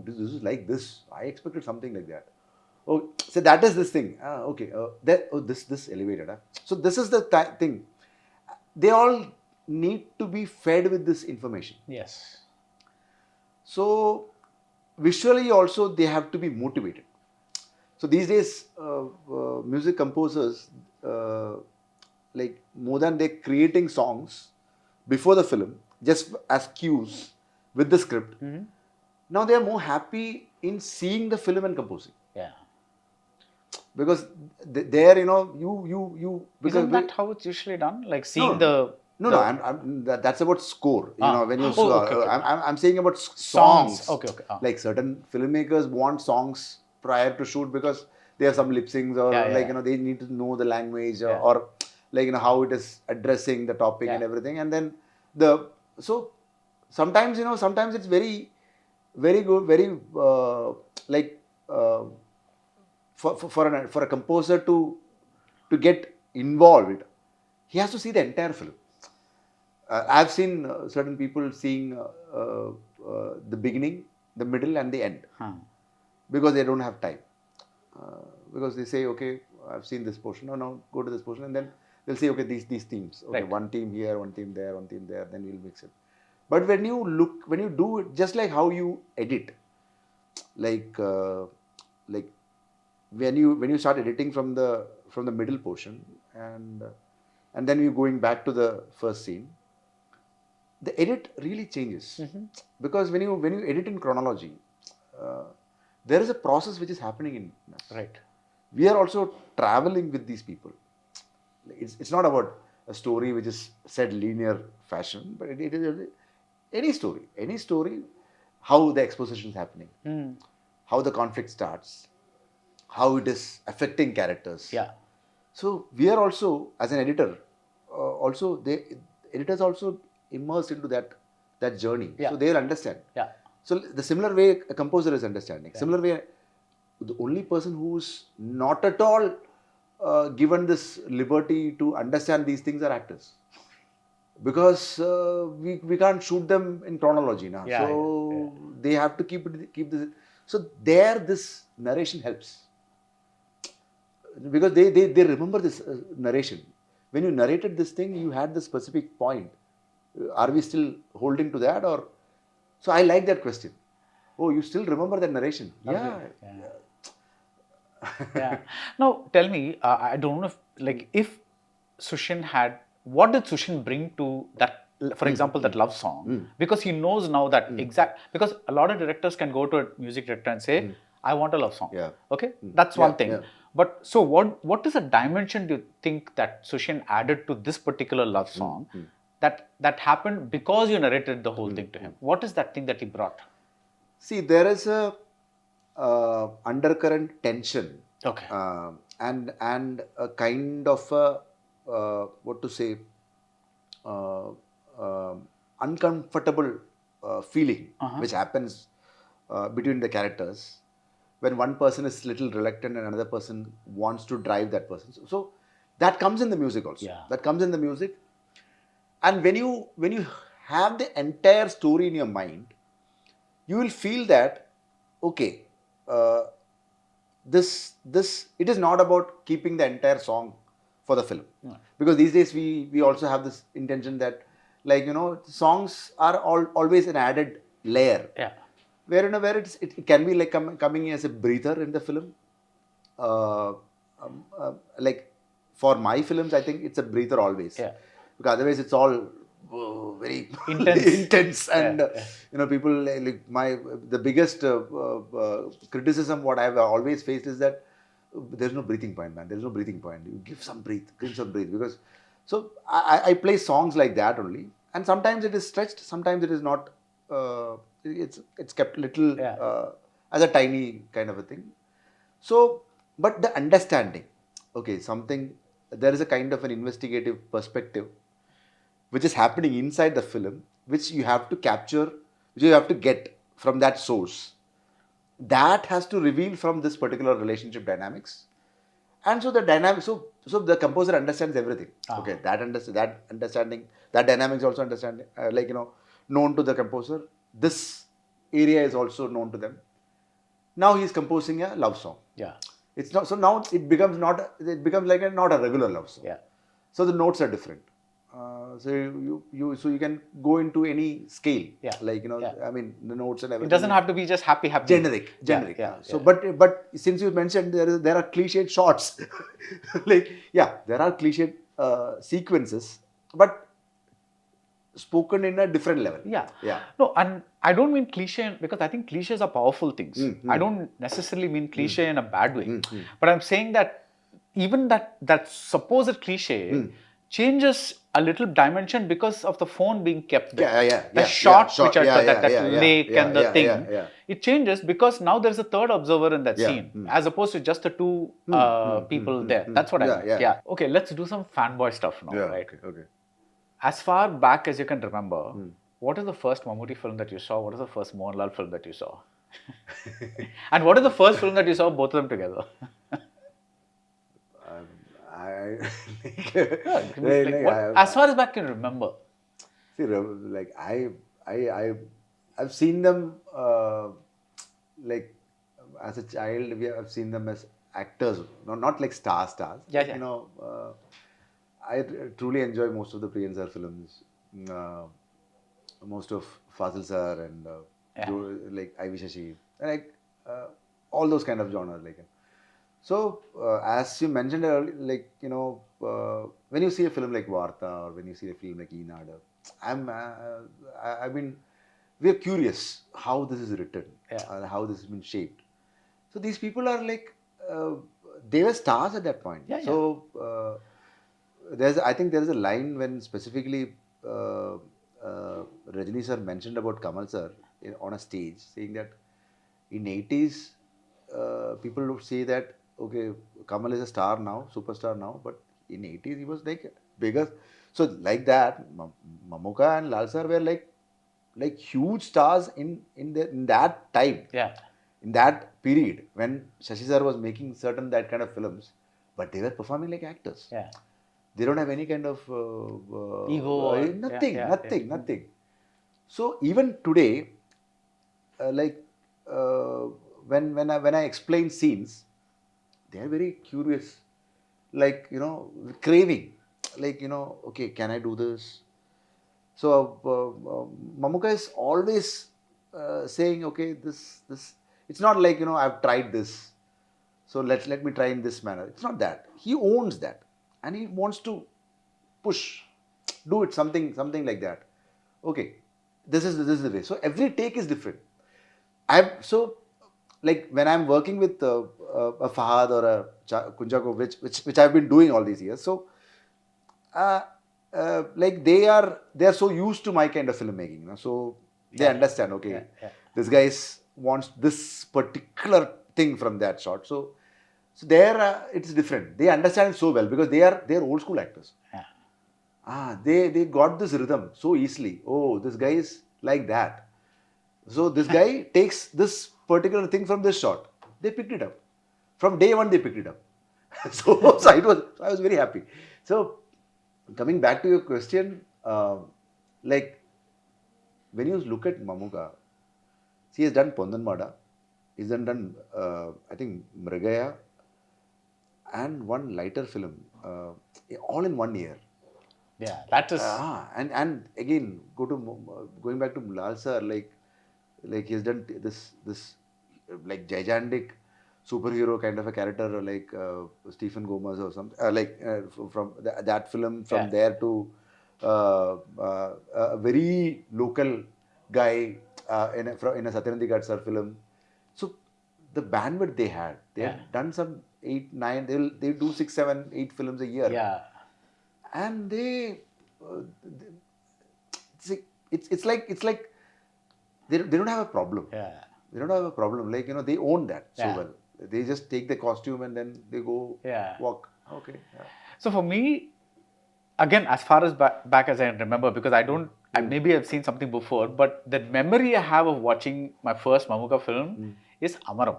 this is like this. I expected something like that. Oh, so that is this thing. Okay. This elevated. So this is the thing. They all need to be fed with this information. Yes. So visually also they have to be motivated. So these days, music composers, like more than they're creating songs before the film, just as cues with the script. Now they are more happy in seeing the film and composing. Yeah. Because there, you because Isn't that how it's usually done? Like seeing no, the that's about score. When you okay, okay. I'm saying about songs. songs. Okay. Like certain filmmakers want songs prior to shoot because they have some lip syncs or they need to know the language or like how it is addressing the topic and everything, and then so sometimes sometimes it's very very good, very like for a composer to get involved, he has to see the entire film. I've seen certain people seeing the beginning, the middle, and the end because they don't have time. Because they say, okay, I've seen this portion. No, go to this portion, and then they'll say, okay, these themes. Okay, Right. one theme here, one theme there, one theme there. Then we'll mix it. But when you do it, just like how you edit, like when you start editing from the middle portion and then you're going back to the first scene, the edit really changes because when you edit in chronology, there is a process which is happening in us. right. We are also traveling with these people. It's not about a story which is said linear fashion, but it is any story, how the exposition is happening, how the conflict starts, how it is affecting characters. Yeah. So we are also, as an editor, editors also immersed into that journey. Yeah. So they'll understand. Yeah. So the similar way a composer is understanding. Yeah. Similar way, the only person who's not at all given this liberty to understand these things are actors. Because we can't shoot them in chronology now. Yeah, so they have to keep this. So there this narration helps. Because they remember this narration. When you narrated this thing, you had the specific point. Are we still holding to that, or? So I like that question. Oh, you still remember that narration? Yeah. Yeah. Now tell me, I don't know if Sushin had, what did Sushin bring to that? For example, that love song, because he knows now that because a lot of directors can go to a music director and say, I want a love song. Yeah. Okay, that's one thing. Yeah. But so what is a dimension do you think that Sushin added to this particular love song that happened because you narrated the whole thing to him? What is that thing that he brought? See, there is a undercurrent tension. Okay. And a kind of a, what to say, uncomfortable feeling which happens between the characters when one person is little reluctant and another person wants to drive that person. So that comes in the music also. Yeah. That comes in the music. And when you have the entire story in your mind, you will feel that, okay, this it is not about keeping the entire song for the film. Because these days we also have this intention that, like, songs are always an added layer. Yeah. Where it can be like coming as a breather in the film. Like for my films, I think it's a breather always. Yeah. Because otherwise it's all very Intense. intense and people like the biggest criticism what I've always faced is that there's no breathing point, man. There's no breathing point. You give some breathe because so I play songs like that only, and sometimes it is stretched, sometimes it is not. It's kept little as a tiny kind of a thing. So, but the understanding, okay, there is a kind of an investigative perspective which is happening inside the film, which you have to capture, which you have to get from that source. That has to reveal from this particular relationship dynamics. And so the dynamic, so the composer understands everything. Okay, that understanding, that dynamics also understanding, known to the composer. This area is also known to them. Now he is composing a love song. Yeah. It's not. So now it becomes like not a regular love song. Yeah. So the notes are different. So you can go into any scale. Yeah. Like Yeah. I mean the notes and everything. It doesn't have to be just happy. Generic. Yeah. So but since you mentioned there are cliched shots, like there are cliched sequences, but spoken in a different level. Yeah. No, and I don't mean cliche because I think cliches are powerful things. I don't necessarily mean cliche in a bad way. But I'm saying that even that supposed cliche changes a little dimension because of the phone being kept there. The shot which I took, that lake and the thing, it changes because now there's a third observer in that scene as opposed to just the two people there. That's what I meant. Yeah. Okay, let's do some fanboy stuff now, right? Okay. As far back as you can remember, what is the first Mammootty film that you saw? What is the first Mohanlal film that you saw? And what is the first film that you saw both of them together? As far as back you can remember. See, like I've seen them like as a child. I've seen them as actors, not like stars. Yeah. I truly enjoy most of the Priyan sir films, most of Fazil sir and like Ivy Shashi, like all those kind of genres. Like, so as you mentioned earlier, like when you see a film like Varta or when you see a film like Eenada, we're curious how this is written, how this has been shaped. So these people are like they were stars at that point. So. I think there is a line when specifically Rajini sir mentioned about Kamal sir on a stage, saying that in 80s people would say that okay, Kamal is a star now, superstar now, but in 80s he was like bigger. So like that, Mamuka and Lal sir were like huge stars in that time. Yeah. In that period when Shashi sir was making certain that kind of films, but they were performing like actors. Yeah. They don't have any kind of ego. Nothing. So even today, when I explain scenes, they are very curious, like craving, like okay, can I do this? So Mamuka is always saying, okay, this it's not like I've tried this, so let me try in this manner. It's not that. He owns that. And he wants to push, do it something like that. Okay, this is the way. So every take is different. So like when I'm working with a Fahadh or a Kunjako, which I've been doing all these years. So like they are so used to my kind of filmmaking. So they understand. Okay, this guy wants this particular thing from that shot. So there it's different. They understand it so well because they're old school actors. They got this rhythm so easily. Oh, this guy is like that. So this guy takes this particular thing from this shot. They picked it up. From day one they picked it up. So I was very happy. So coming back to your question, like when you look at Mamuka, he has done Pondanmada, he's done I think Mrigaya, and one lighter film, all in 1 year. Yeah, that is. And again, going back to Lal sir, like he's done this like gigantic superhero kind of a character, like Stephen Gomez or something, from that film. From there to a very local guy in a Satyanarayana Ghat sir film. So the bandwidth they had have done some 8, 9, they do 6, 7, 8 films a year. Yeah. And it's like they don't have a problem. Yeah. They don't have a problem. Like they own that so well. They just take the costume and then they go walk. Okay. Yeah. So for me, again, as far as back as I remember, because maybe I've seen something before, but the memory I have of watching my first Mamuka film is Amaram.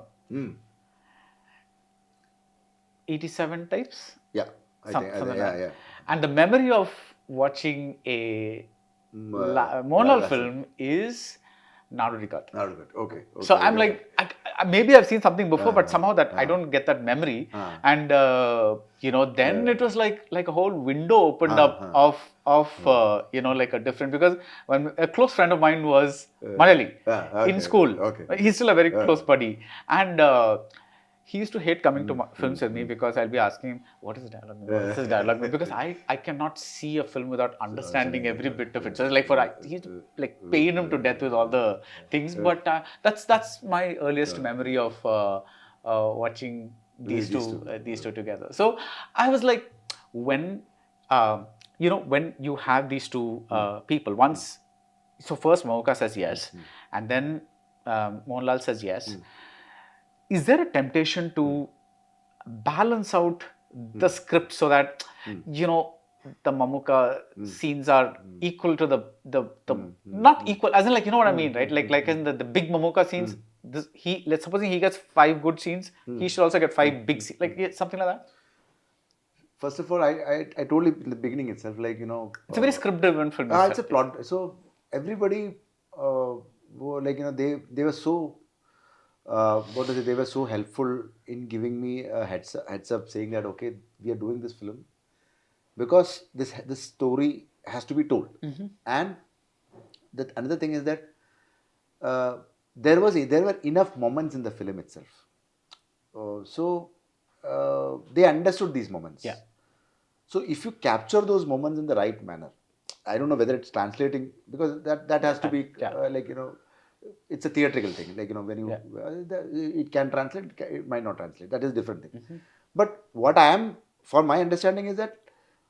87 types? Yeah. I think. And the memory of watching a Mohanlal film is Nadu Got. Not good. Okay. So okay, I'm okay. like, maybe I've seen something before, but somehow that I don't get that memory. And then it was like a whole window opened up of like a different, because when a close friend of mine was Malayali in okay, school. okay. He's still a very close buddy, and he used to hate coming to films with me because I'll be asking him, what is the dialogue mean? What is this dialogue mean? Because I cannot see a film without understanding every bit of it. So like he used to like pain him to death with all the things. But that's my earliest memory of watching these two together. So I was like, when when you have these two people, once, so first Mocha says yes, and then Mohanlal says yes. Is there a temptation to balance out the script so that the Mamuka scenes are equal to the not equal, as in, like, you know what I mean, right? Like in the big Mamuka scenes, let's supposing he gets 5 good scenes, he should also get 5 big scenes, like something like that. First of all, I told you in the beginning itself, like, It's a very script-driven film. It's a plot. So everybody, like, they were so, they were so helpful in giving me a heads up, saying that, okay, we are doing this film because this story has to be told. And another thing is that there were enough moments in the film itself. So they understood these moments. Yeah. So if you capture those moments in the right manner, I don't know whether it's translating, because that has to be it's a theatrical thing. Like, when you it can translate, it might not translate. That is a different thing. But what for my understanding is that,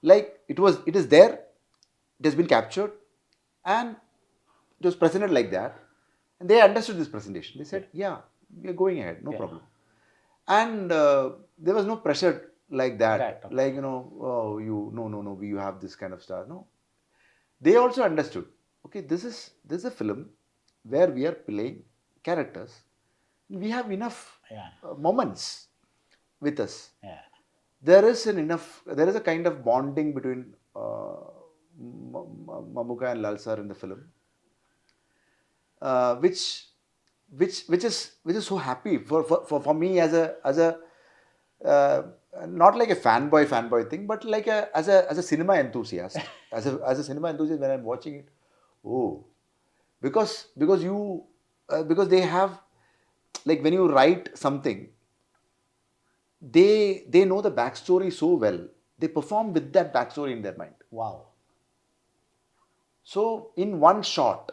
like, it is there, it has been captured, and it was presented like that, and they understood this presentation. They said, yeah, we are going ahead, no problem. And there was no pressure like that. Right. Like, oh, you have this kind of star. No. They also understood, okay, this is a film where we are playing characters. We have enough moments with us. Yeah. There is a kind of bonding between Mamuka and Lal sir in the film, which is so happy for me as a not like a fanboy thing, but like as a cinema enthusiast. as a cinema enthusiast, when I'm watching it, because they have, like, when you write something, they know the backstory so well. They perform with that backstory in their mind. Wow. So in one shot,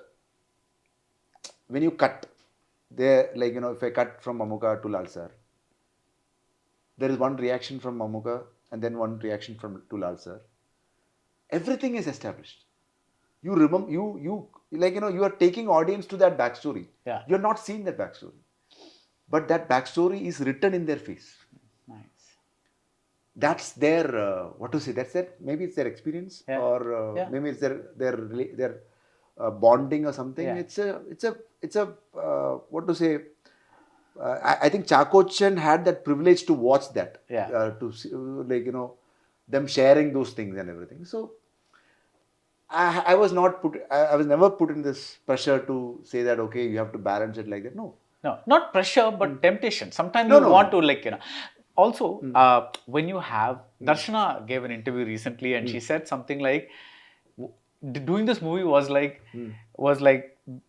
when you cut, there, like, if I cut from Mamuka to Lal sir, there is one reaction from Mamuka and then one reaction to Lal sir. Everything is established. You remember, you are taking audience to that backstory. Yeah. You're not seeing that backstory, but that backstory is written in their face. Nice. That's their that's their, maybe it's their experience, or maybe it's their bonding or something. Yeah. It's a I think Chakochan had that privilege to watch that. Yeah. To see, like, them sharing those things and everything. So I was never put in this pressure to say that, okay, you have to balance it like that. No. No, not pressure, but temptation. Sometimes you want to, Also, when you have, Darshana gave an interview recently, and she said something like, doing this movie was like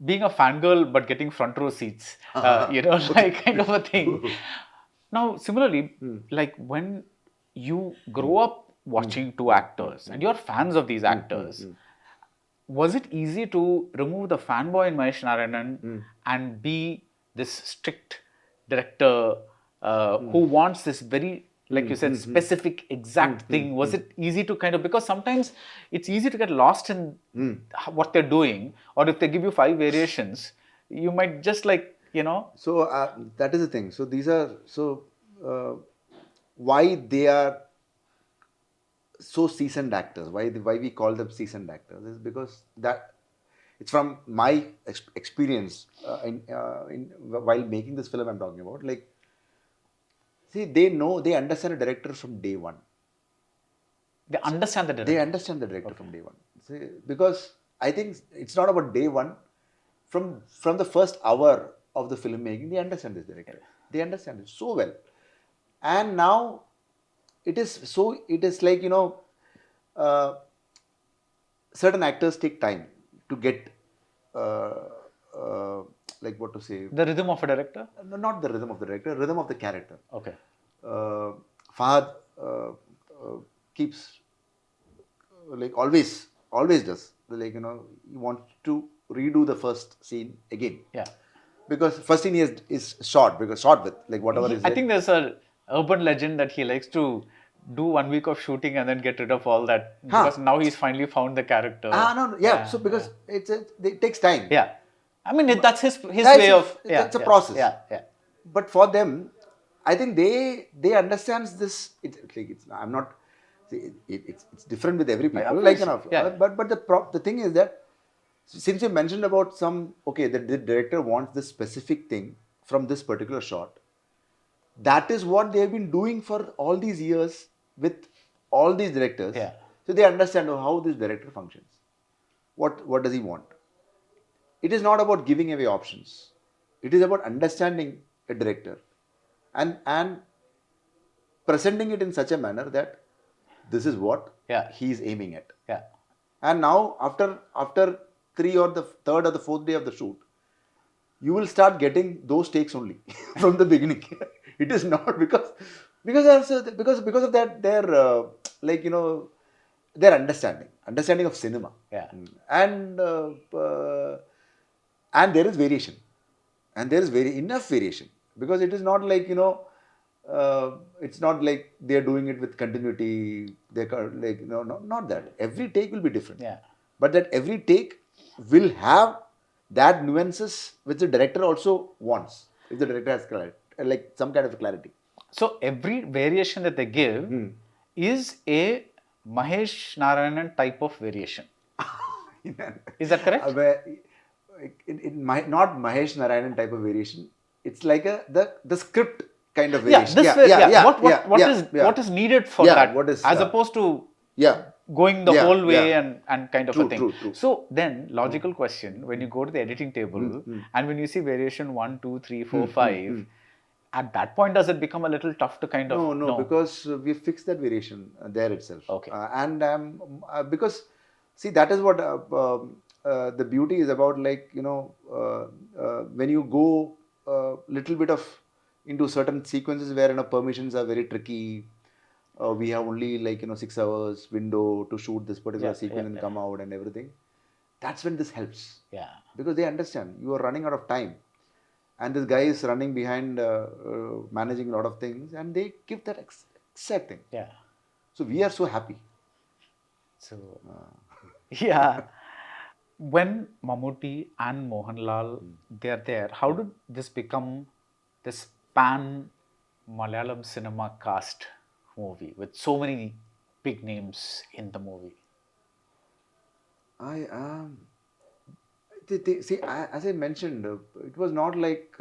being a fangirl but getting front row seats, like kind of a thing. Now, similarly, like, when you grow up watching two actors and you're fans of these actors, was it easy to remove the fanboy in Mahesh Narayanan and be this strict director who wants this very, like you said, specific, exact thing? Was it easy to kind of, because sometimes it's easy to get lost in what they're doing, or if they give you 5 variations, you might just So that is the thing. So these are, why they are so seasoned actors, why we call them seasoned actors, is because that it's from my experience while making this film I'm talking about. Like, see, they understand a director from day one. They understand the director. They understand the director from day one. See, because I think it's not about day one. from the first hour of the filmmaking, they understand this director. They understand it so well. And now it is like, uh, certain actors take time to get, uh, uh, like what to say, The rhythm of a director? no, not the rhythm of the director, rhythm of the character. Okay. Fahadh keeps, like, always does, like, he wants to redo the first scene again. Yeah. Because first scene is short, because short with, like, whatever is I there. think there's a urban legend that he likes to do 1 week of shooting and then get rid of all that because now he's finally found the character. No, yeah. So because it takes time. Yeah. I mean, that's his Yeah, way of... it's a process. Yeah. But for them, I think they understands this. I'm not. See, it's different with every people. Like, Yeah. But the thing is that, since you mentioned about the director wants this specific thing from this particular shot. That is what they have been doing for all these years with all these directors. Yeah. So they understand how this director functions. What does he want? It is not about giving away options. It is about understanding a director and presenting it in such a manner that this is what he is aiming at. Yeah. And now after 3 or the 3rd or the 4th day of the shoot, you will start getting those takes only from the beginning. It is not because of that, their their understanding of cinema. Yeah. And there is variation, and there is enough variation, because it is not like, it's not like they are doing it with continuity. Not that every take will be different. Yeah. But that every take will have that nuances which the director also wants, if the director has clarity, like some kind of clarity. So every variation that they give is a Mahesh Narayanan type of variation. Is that correct? Not Mahesh Narayanan type of variation. It's like the script kind of Yeah, variation. What is needed for that, as opposed to going the whole way and kind of a thing. True. So then, logical question: when you go to the editing table and when you see variation 1, 2, 3, 4, 5, at that point, does it become a little tough to kind of... No, because we fixed that variation there itself. Okay. Because, see, that is what the beauty is about. Like, when you go little bit of into certain sequences where permissions are very tricky. We have only 6 hours window to shoot this particular sequence and come out and everything. That's when this helps. Yeah. Because they understand you are running out of time. And this guy is running behind, managing a lot of things, and they give that exact thing. Yeah. So we are so happy. So, yeah. When Mammootty and Mohanlal, they are there, how did this become this pan Malayalam cinema cast movie with so many big names in the movie? As I mentioned, it was not like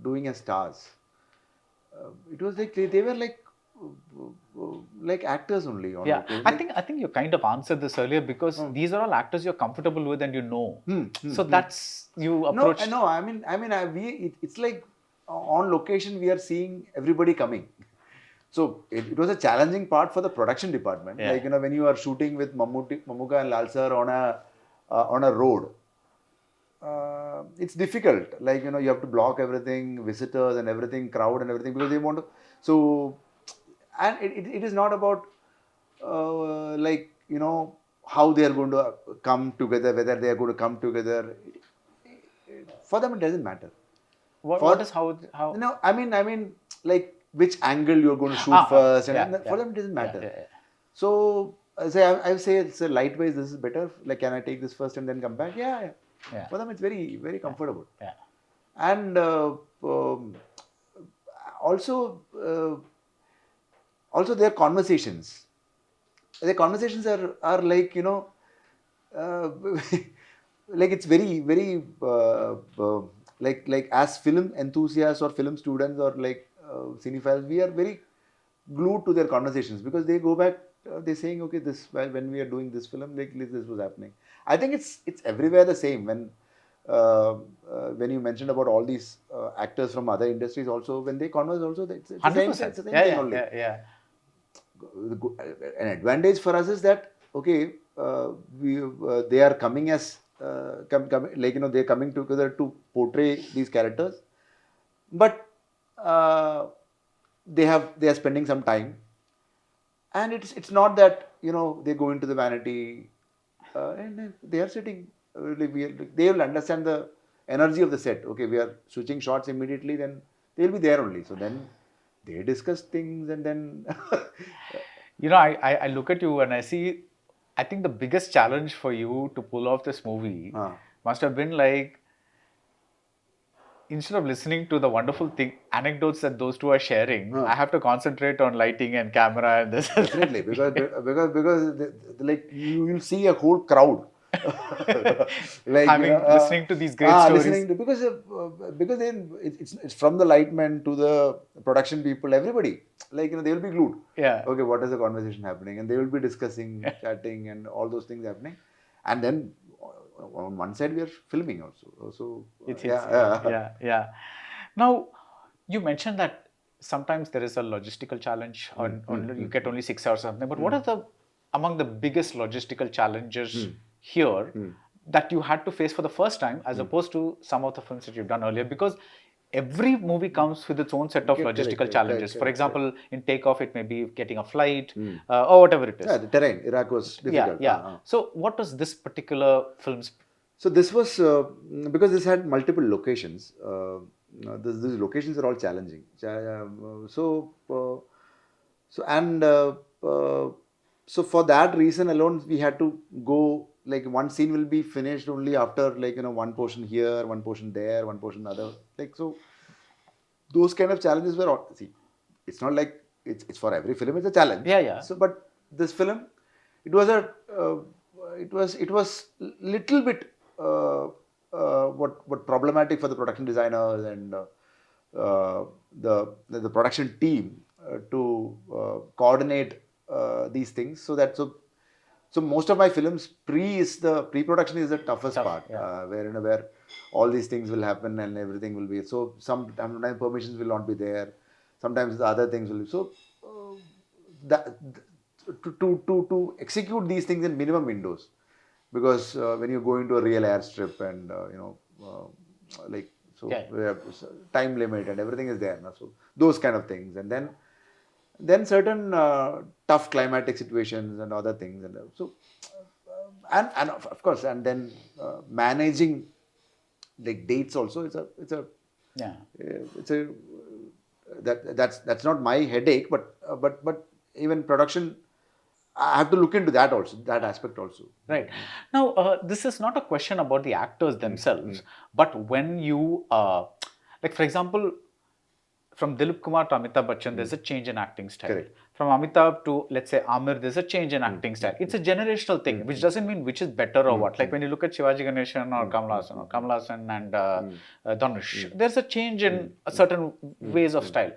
doing as stars. It was like they were like actors only. Yeah, I think you kind of answered this earlier, because these are all actors you're comfortable with and you know. So that's you approach. No, I mean, it's like on location we are seeing everybody coming. So it was a challenging part for the production department. Yeah. Like, when you are shooting with Mammootty and Lal sir on a road, it's difficult. Like, you have to block everything, visitors and everything, crowd and everything, because they want to. So, and it is not about how they are going to come together, whether they are going to come together. For them, it doesn't matter. What is how? No, I mean, like, which angle you're going to shoot first, and for them it doesn't matter. Yeah. So I say it's a lightweight. This is better. Like, can I take this first and then come back? Yeah. For them, it's very, very comfortable. Yeah. And also their conversations. Their conversations are like, like, it's very, very like as film enthusiasts or film students or cinephiles, we are very glued to their conversations, because they go back, they're saying, when we are doing this film, like, this was happening. I think it's everywhere the same. when you mentioned about all these actors from other industries also, when they converse also, it's the same, 100%. it's the same Yeah, thing yeah, only. yeah. An advantage for us is that, okay, they are coming as like, they're coming together to portray these characters, but they are spending some time, and it's not that they go into the vanity, and they are sitting, like they will understand the energy of the set. Okay, we are switching shots immediately, then they'll be there only, so then they discuss things, and then I look at you and I see, I think the biggest challenge for you to pull off this movie must have been like, instead of listening to the wonderful anecdotes that those two are sharing, I have to concentrate on lighting and camera and this. definitely, because like you will see a whole crowd like Listening to these great stories. listening to, because then it's from the lightman to the production people, everybody, like they will be glued. Yeah. Okay, what is the conversation happening, and they will be discussing, chatting, and all those things happening, and then on one side we are filming also. So Yeah. Now, you mentioned that sometimes there is a logistical challenge, you get only 6 hours or something. But what are among the biggest logistical challenges here that you had to face for the first time, as opposed to some of the films that you've done earlier? Because every movie comes with its own set of logistical challenges. For example, in Takeoff, it may be getting a flight or whatever it is. Yeah, the terrain, Iraq was difficult. Yeah. So what was this particular film's? So this was because this had multiple locations. These locations are all challenging. So for that reason alone, we had to go, like one scene will be finished only after, like one portion here, one portion there, one portion other. Like, so those kind of challenges were all, see, it's not like it's for every film, it's a challenge. Yeah. So but this film, it was it was little bit what problematic for the production designers and the production team to coordinate these things, so most of my films, pre-production is the toughest part, where all these things will happen and everything will be, so sometimes permissions will not be there, sometimes the other things will be, so that to execute these things in minimum windows, because when you go into a real airstrip and we have time limit and everything is there now, so those kind of things, and then certain tough climatic situations and other things, and so and of course, and then managing like dates also, it's a that's not my headache, but even production, I have to look into that also, that aspect also. Right. Now, this is not a question about the actors themselves, but when you, like for example, from Dilip Kumar to Amitabh Bachchan, there's a change in acting style. Correct. From Amitabh to, let's say, Amir, there's a change in acting style. It's a generational thing, which doesn't mean which is better or what. Like when you look at Shivaji Ganeshan or Kamal Haasan and Dhanush, there's a change in a certain ways of style.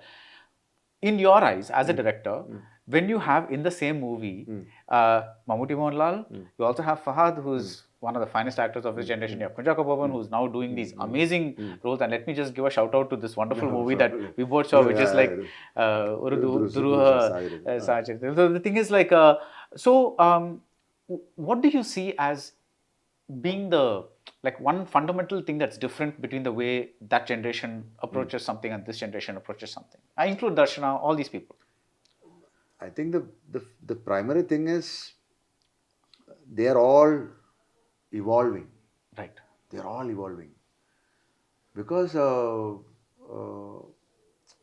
In your eyes, as a director, when you have in the same movie Mammootty, Mohanlal, you also have Fahadh, who's one of the finest actors of his generation. You have Kunjaka Boban, who's now doing these amazing roles. And let me just give a shout out to this wonderful movie that we both saw, which is like Urdu Duruha Sajid. So the thing is like, what do you see as being the like one fundamental thing that's different between the way that generation approaches something and this generation approaches something? I include Darshana, all these people. I think the primary thing is they are all evolving. Right. They are all evolving because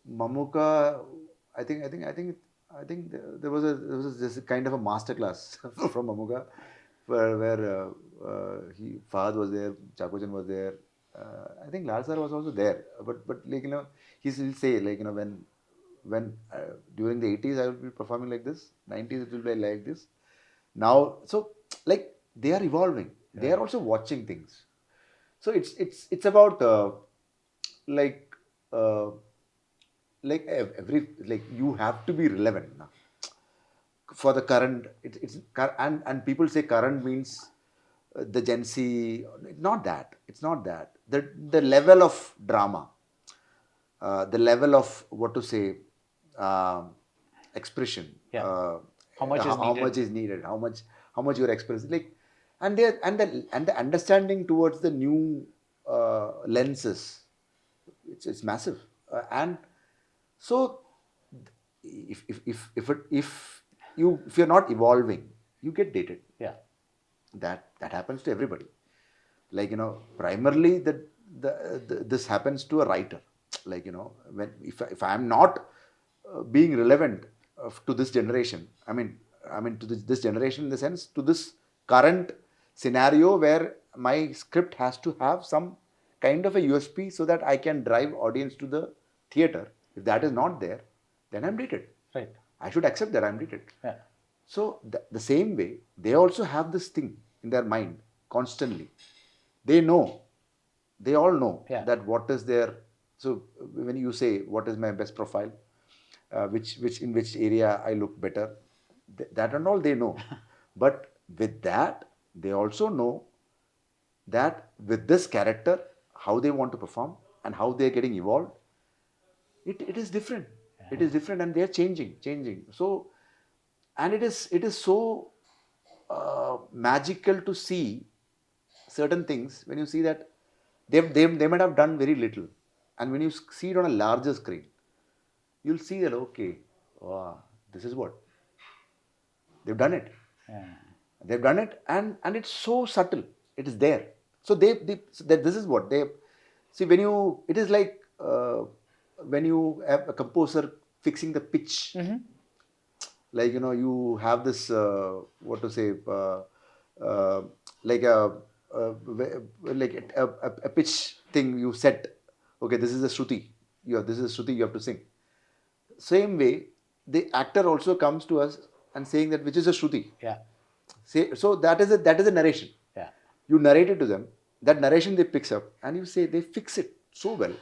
Mamuka, I think there was this kind of a masterclass from Mamuka where Fahadh was there, Chakojan was there. I think Lal Sir was also there, but like he'll say like when during the 80s I will be performing like this, 90s it will be like this. Now, so like they are evolving. Yeah. They are also watching things. So it's about every you have to be relevant now for the current. And people say current means the Gen Z. Not that. It's not that. The level of drama, the level of what to say, expression. Yeah. How much is How needed? much is needed? How much you're expressing? Like, and the understanding towards the new lenses. It's massive, and so if you're not evolving, you get dated. Yeah. That happens to everybody. Like, primarily this happens to a writer. Like, when if I'm not being relevant to this generation, I mean to this generation, in the sense, to this current scenario where my script has to have some kind of a USP so that I can drive audience to the theater. If that is not there, then I'm dated. Right. I should accept that I'm dated. Yeah. So the same way, they also have this thing in their mind constantly. They know, they all know Yeah. that what is their. So when you say what is my best profile, which in which area I look better, that and all they know. But with that, they also know that with this character, how they want to perform and how they're getting evolved, it is different. It is different, and they're changing. So, and it is so magical to see certain things when you see that they might have done very little, and when you see it on a larger screen, you'll see that, okay, wow, this is what they've done it. Yeah. They've done it, and it's so subtle. It is there. So this is what they see. When you, it is like when you have a composer fixing the pitch. Like, you have this what to say, like a pitch thing you set. Okay, this is a shruti. This is a shruti you have to sing. Same way, the actor also comes to us and saying that which is a shruti. Yeah. So that is a narration. Yeah. You narrate it to them. That narration they picks up, and you say they fix it so well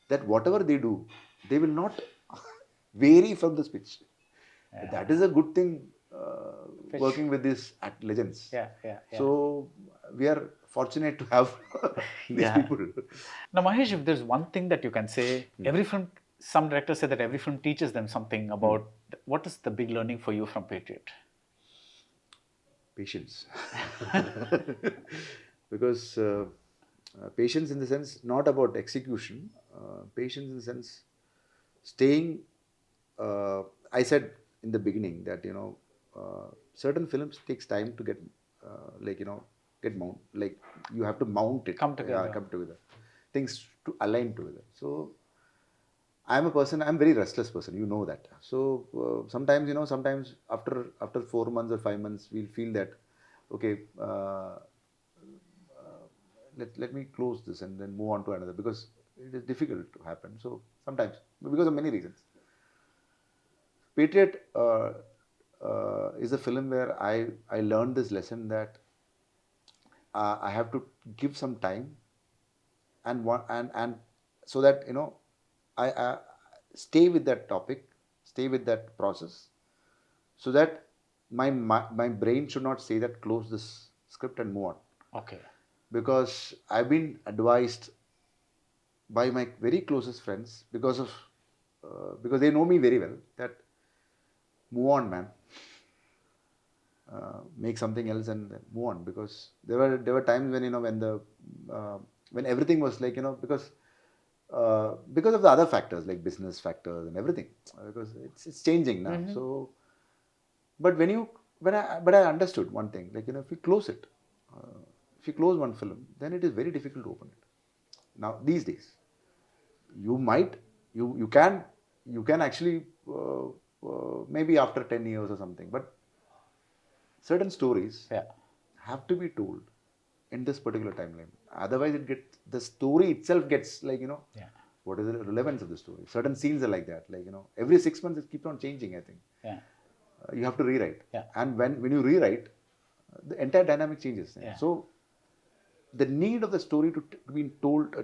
that whatever they do, they will not vary from the pitch. That is a good thing working with these legends. Yeah. So we are fortunate to have these Yeah. people. Now, Mahesh, if there's one thing that you can say, every film, some directors say that every film teaches them something about, what is the big learning for you from Patriot? Patience. Because patience in the sense, not about execution, patience in the sense, staying, I said in the beginning that, certain films takes time to get, get mount, like you have to mount it. Come together. Yeah, come together. Things to align together. So, I'm a very restless person, you know that. So sometimes after 4 months or 5 months, we'll feel that, okay, let me close this and then move on to another, because it is difficult to happen. So sometimes, because of many reasons. Patriot is a film where I learned this lesson that I have to give some time, and so that, I stay with that topic, stay with that process, so that my brain should not say that close this script and move on. Okay. Because I've been advised by my very closest friends, because they know me very well, that move on, man. Make something else and move on, because there were times when when everything was like, because of the other factors like business factors and everything, because it's changing now. So, but I understood one thing, like, if you close it, if you close one film, then it is very difficult to open it. Now these days, you can actually maybe after 10 years or something, but certain stories have to be told in this particular timeline. Otherwise, the story itself gets like, what is the relevance of the story? Certain scenes are like that. Like, every 6 months it keeps on changing, I think. Yeah. You have to rewrite. Yeah. And when you rewrite, the entire dynamic changes. Yeah. So, the need of the story to be told,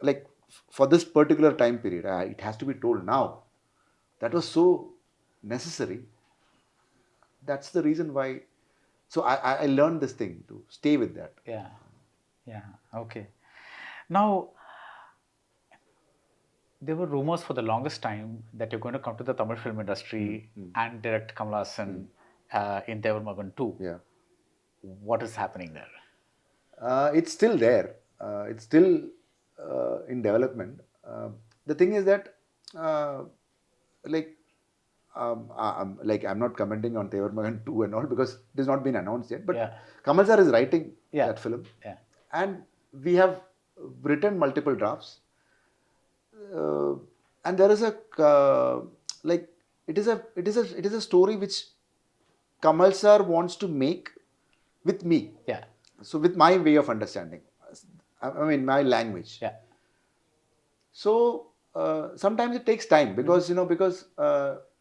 like, for this particular time period, it has to be told now. That was so necessary. That's the reason why. So I learned this thing to stay with that. Yeah. Yeah. Okay. Now, there were rumors for the longest time that you're going to come to the Tamil film industry and direct Kamal Haasan in Devar Magan 2. Yeah. What is happening there? It's still there. It's still in development. The thing is that, like, I'm not commenting on Tevar Magan 2 and all because it has not been announced yet. But Yeah. Kamal sir is writing Yeah. that film, Yeah. and we have written multiple drafts. And there is a like it is a story which Kamal sir wants to make with me. Yeah. So with my way of understanding, I mean my language. Yeah. So sometimes it takes time because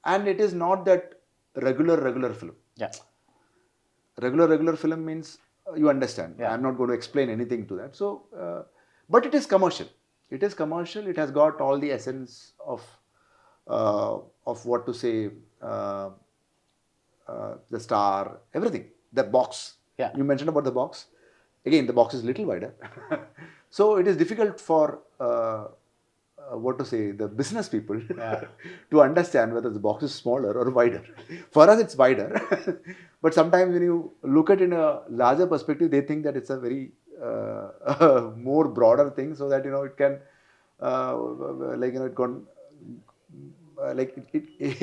and it is not that regular film. Yeah. Regular film means you understand. Yeah. I'm not going to explain anything to that. So, but it is commercial. It is commercial. It has got all the essence of what to say, the star, everything. The box. Yeah. You mentioned about the box. Again, the box is little wider. So it is difficult for what to say, the business people to understand whether the box is smaller or wider. For us, it's wider. But sometimes when you look at it in a larger perspective, they think that it's a very more broader thing, so that it can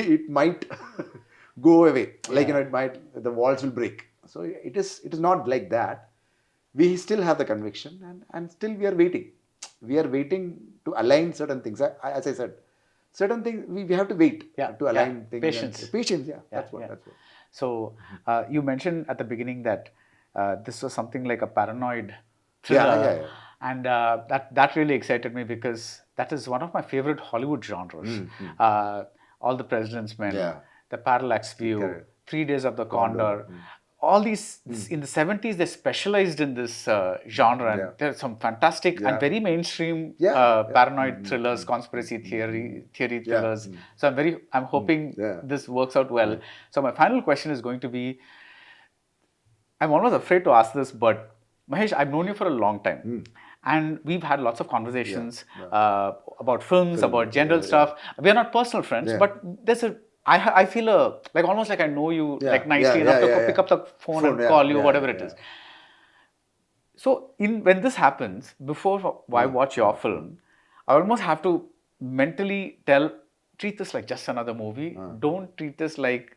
it might go away. It might, the walls will break. So it is not like that. We still have the conviction, and still we are waiting. We are waiting to align certain things. As I said, certain things we have to wait to align things. Patience. Patience, that's what. So you mentioned at the beginning that this was something like a paranoid thriller. And that really excited me because that is one of my favorite Hollywood genres. All the President's Men, The Parallax View, Correct. 3 Days of the Condor. All these, in the 70s, they specialized in this genre, and there are some fantastic and very mainstream paranoid thrillers, conspiracy theory thrillers. So I'm hoping this works out well. So my final question is going to be, I'm almost afraid to ask this, but Mahesh, I've known you for a long time. And we've had lots of conversations about films, about general stuff. We are not personal friends, but there's I feel like almost like I know you like nicely enough to pick up the phone and call you, whatever it is. So when this happens, before I watch your film, I almost have to mentally treat this like just another movie. Don't treat this like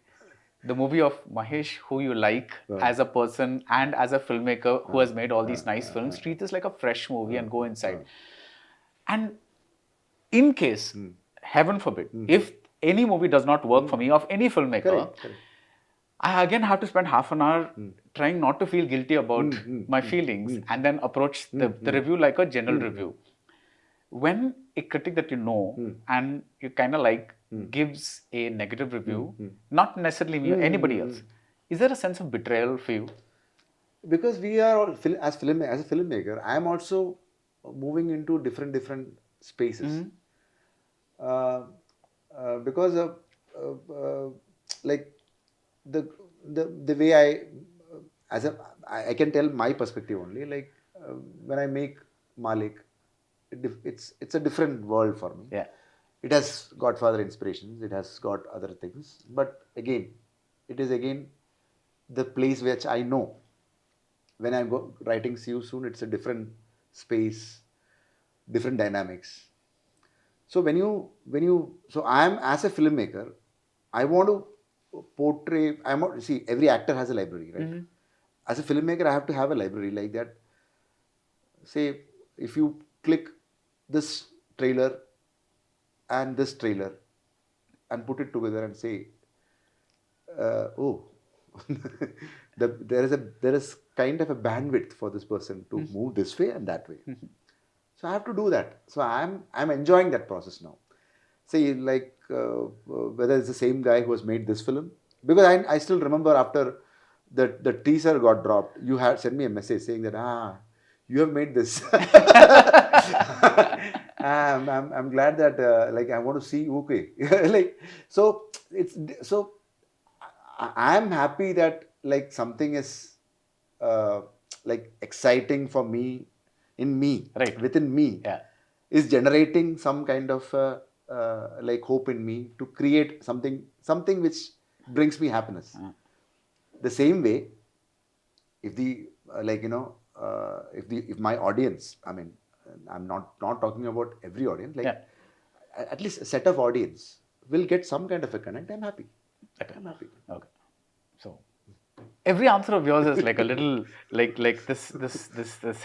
the movie of Mahesh, who you like as a person and as a filmmaker who has made all these nice films. Treat this like a fresh movie and go inside. And in case, heaven forbid, if any movie does not work for me, of any filmmaker, Correct. I again have to spend half an hour trying not to feel guilty about my feelings and then approach the review like a general review. When a critic that you know and you kind of like gives a negative review, not necessarily me, anybody else, is there a sense of betrayal for you? Because we are all, as a filmmaker, I am also moving into different spaces. Because of like the way I can tell my perspective only. Like when I make Malik, it's a different world for me. Yeah. It has Godfather inspirations. It has got other things. But again, it is the place which I know. When I'm writing See You Soon, it's a different space, different dynamics. So so I am, as a filmmaker, I want to portray. See, every actor has a library, right? As a filmmaker, I have to have a library like that. Say, if you click this trailer and this trailer and put it together and say, there is kind of a bandwidth for this person to move this way and that way. So I have to do that. So I'm enjoying that process now. See, like whether it's the same guy who has made this film, because I still remember after the teaser got dropped, you had sent me a message saying that you have made this. I'm glad that like I want to see. Okay, like so I am happy that like something is like exciting for me, in me, Right. within me, Yeah. is generating some kind of like hope in me to create something which brings me happiness. The same way, if the like you know if my audience, I mean, I'm not talking about every audience, like at least a set of audience will get some kind of a connect, I'm happy. I'm happy. Okay. So every answer of yours is like a little like this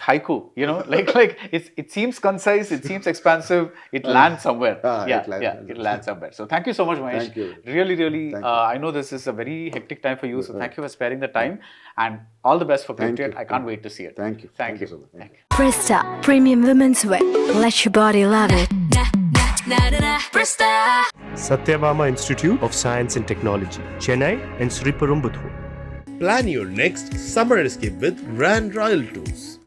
haiku, you know, like it seems concise, it seems expansive, it lands somewhere. It lands somewhere. So thank you so much, Mahesh. Thank you. Really Thank you. I know this is a very hectic time for you, so thank you for sparing the time, and all the best for Thank Patriot. you. I can't wait to see it. Thank you. Thank you so much. Thank you. Presta Premium Women's Wear. Let your body love it. Satyabama Institute of Science and Technology, Chennai and Sri Perumbudur. Plan your next summer escape with Grand Royal Tours.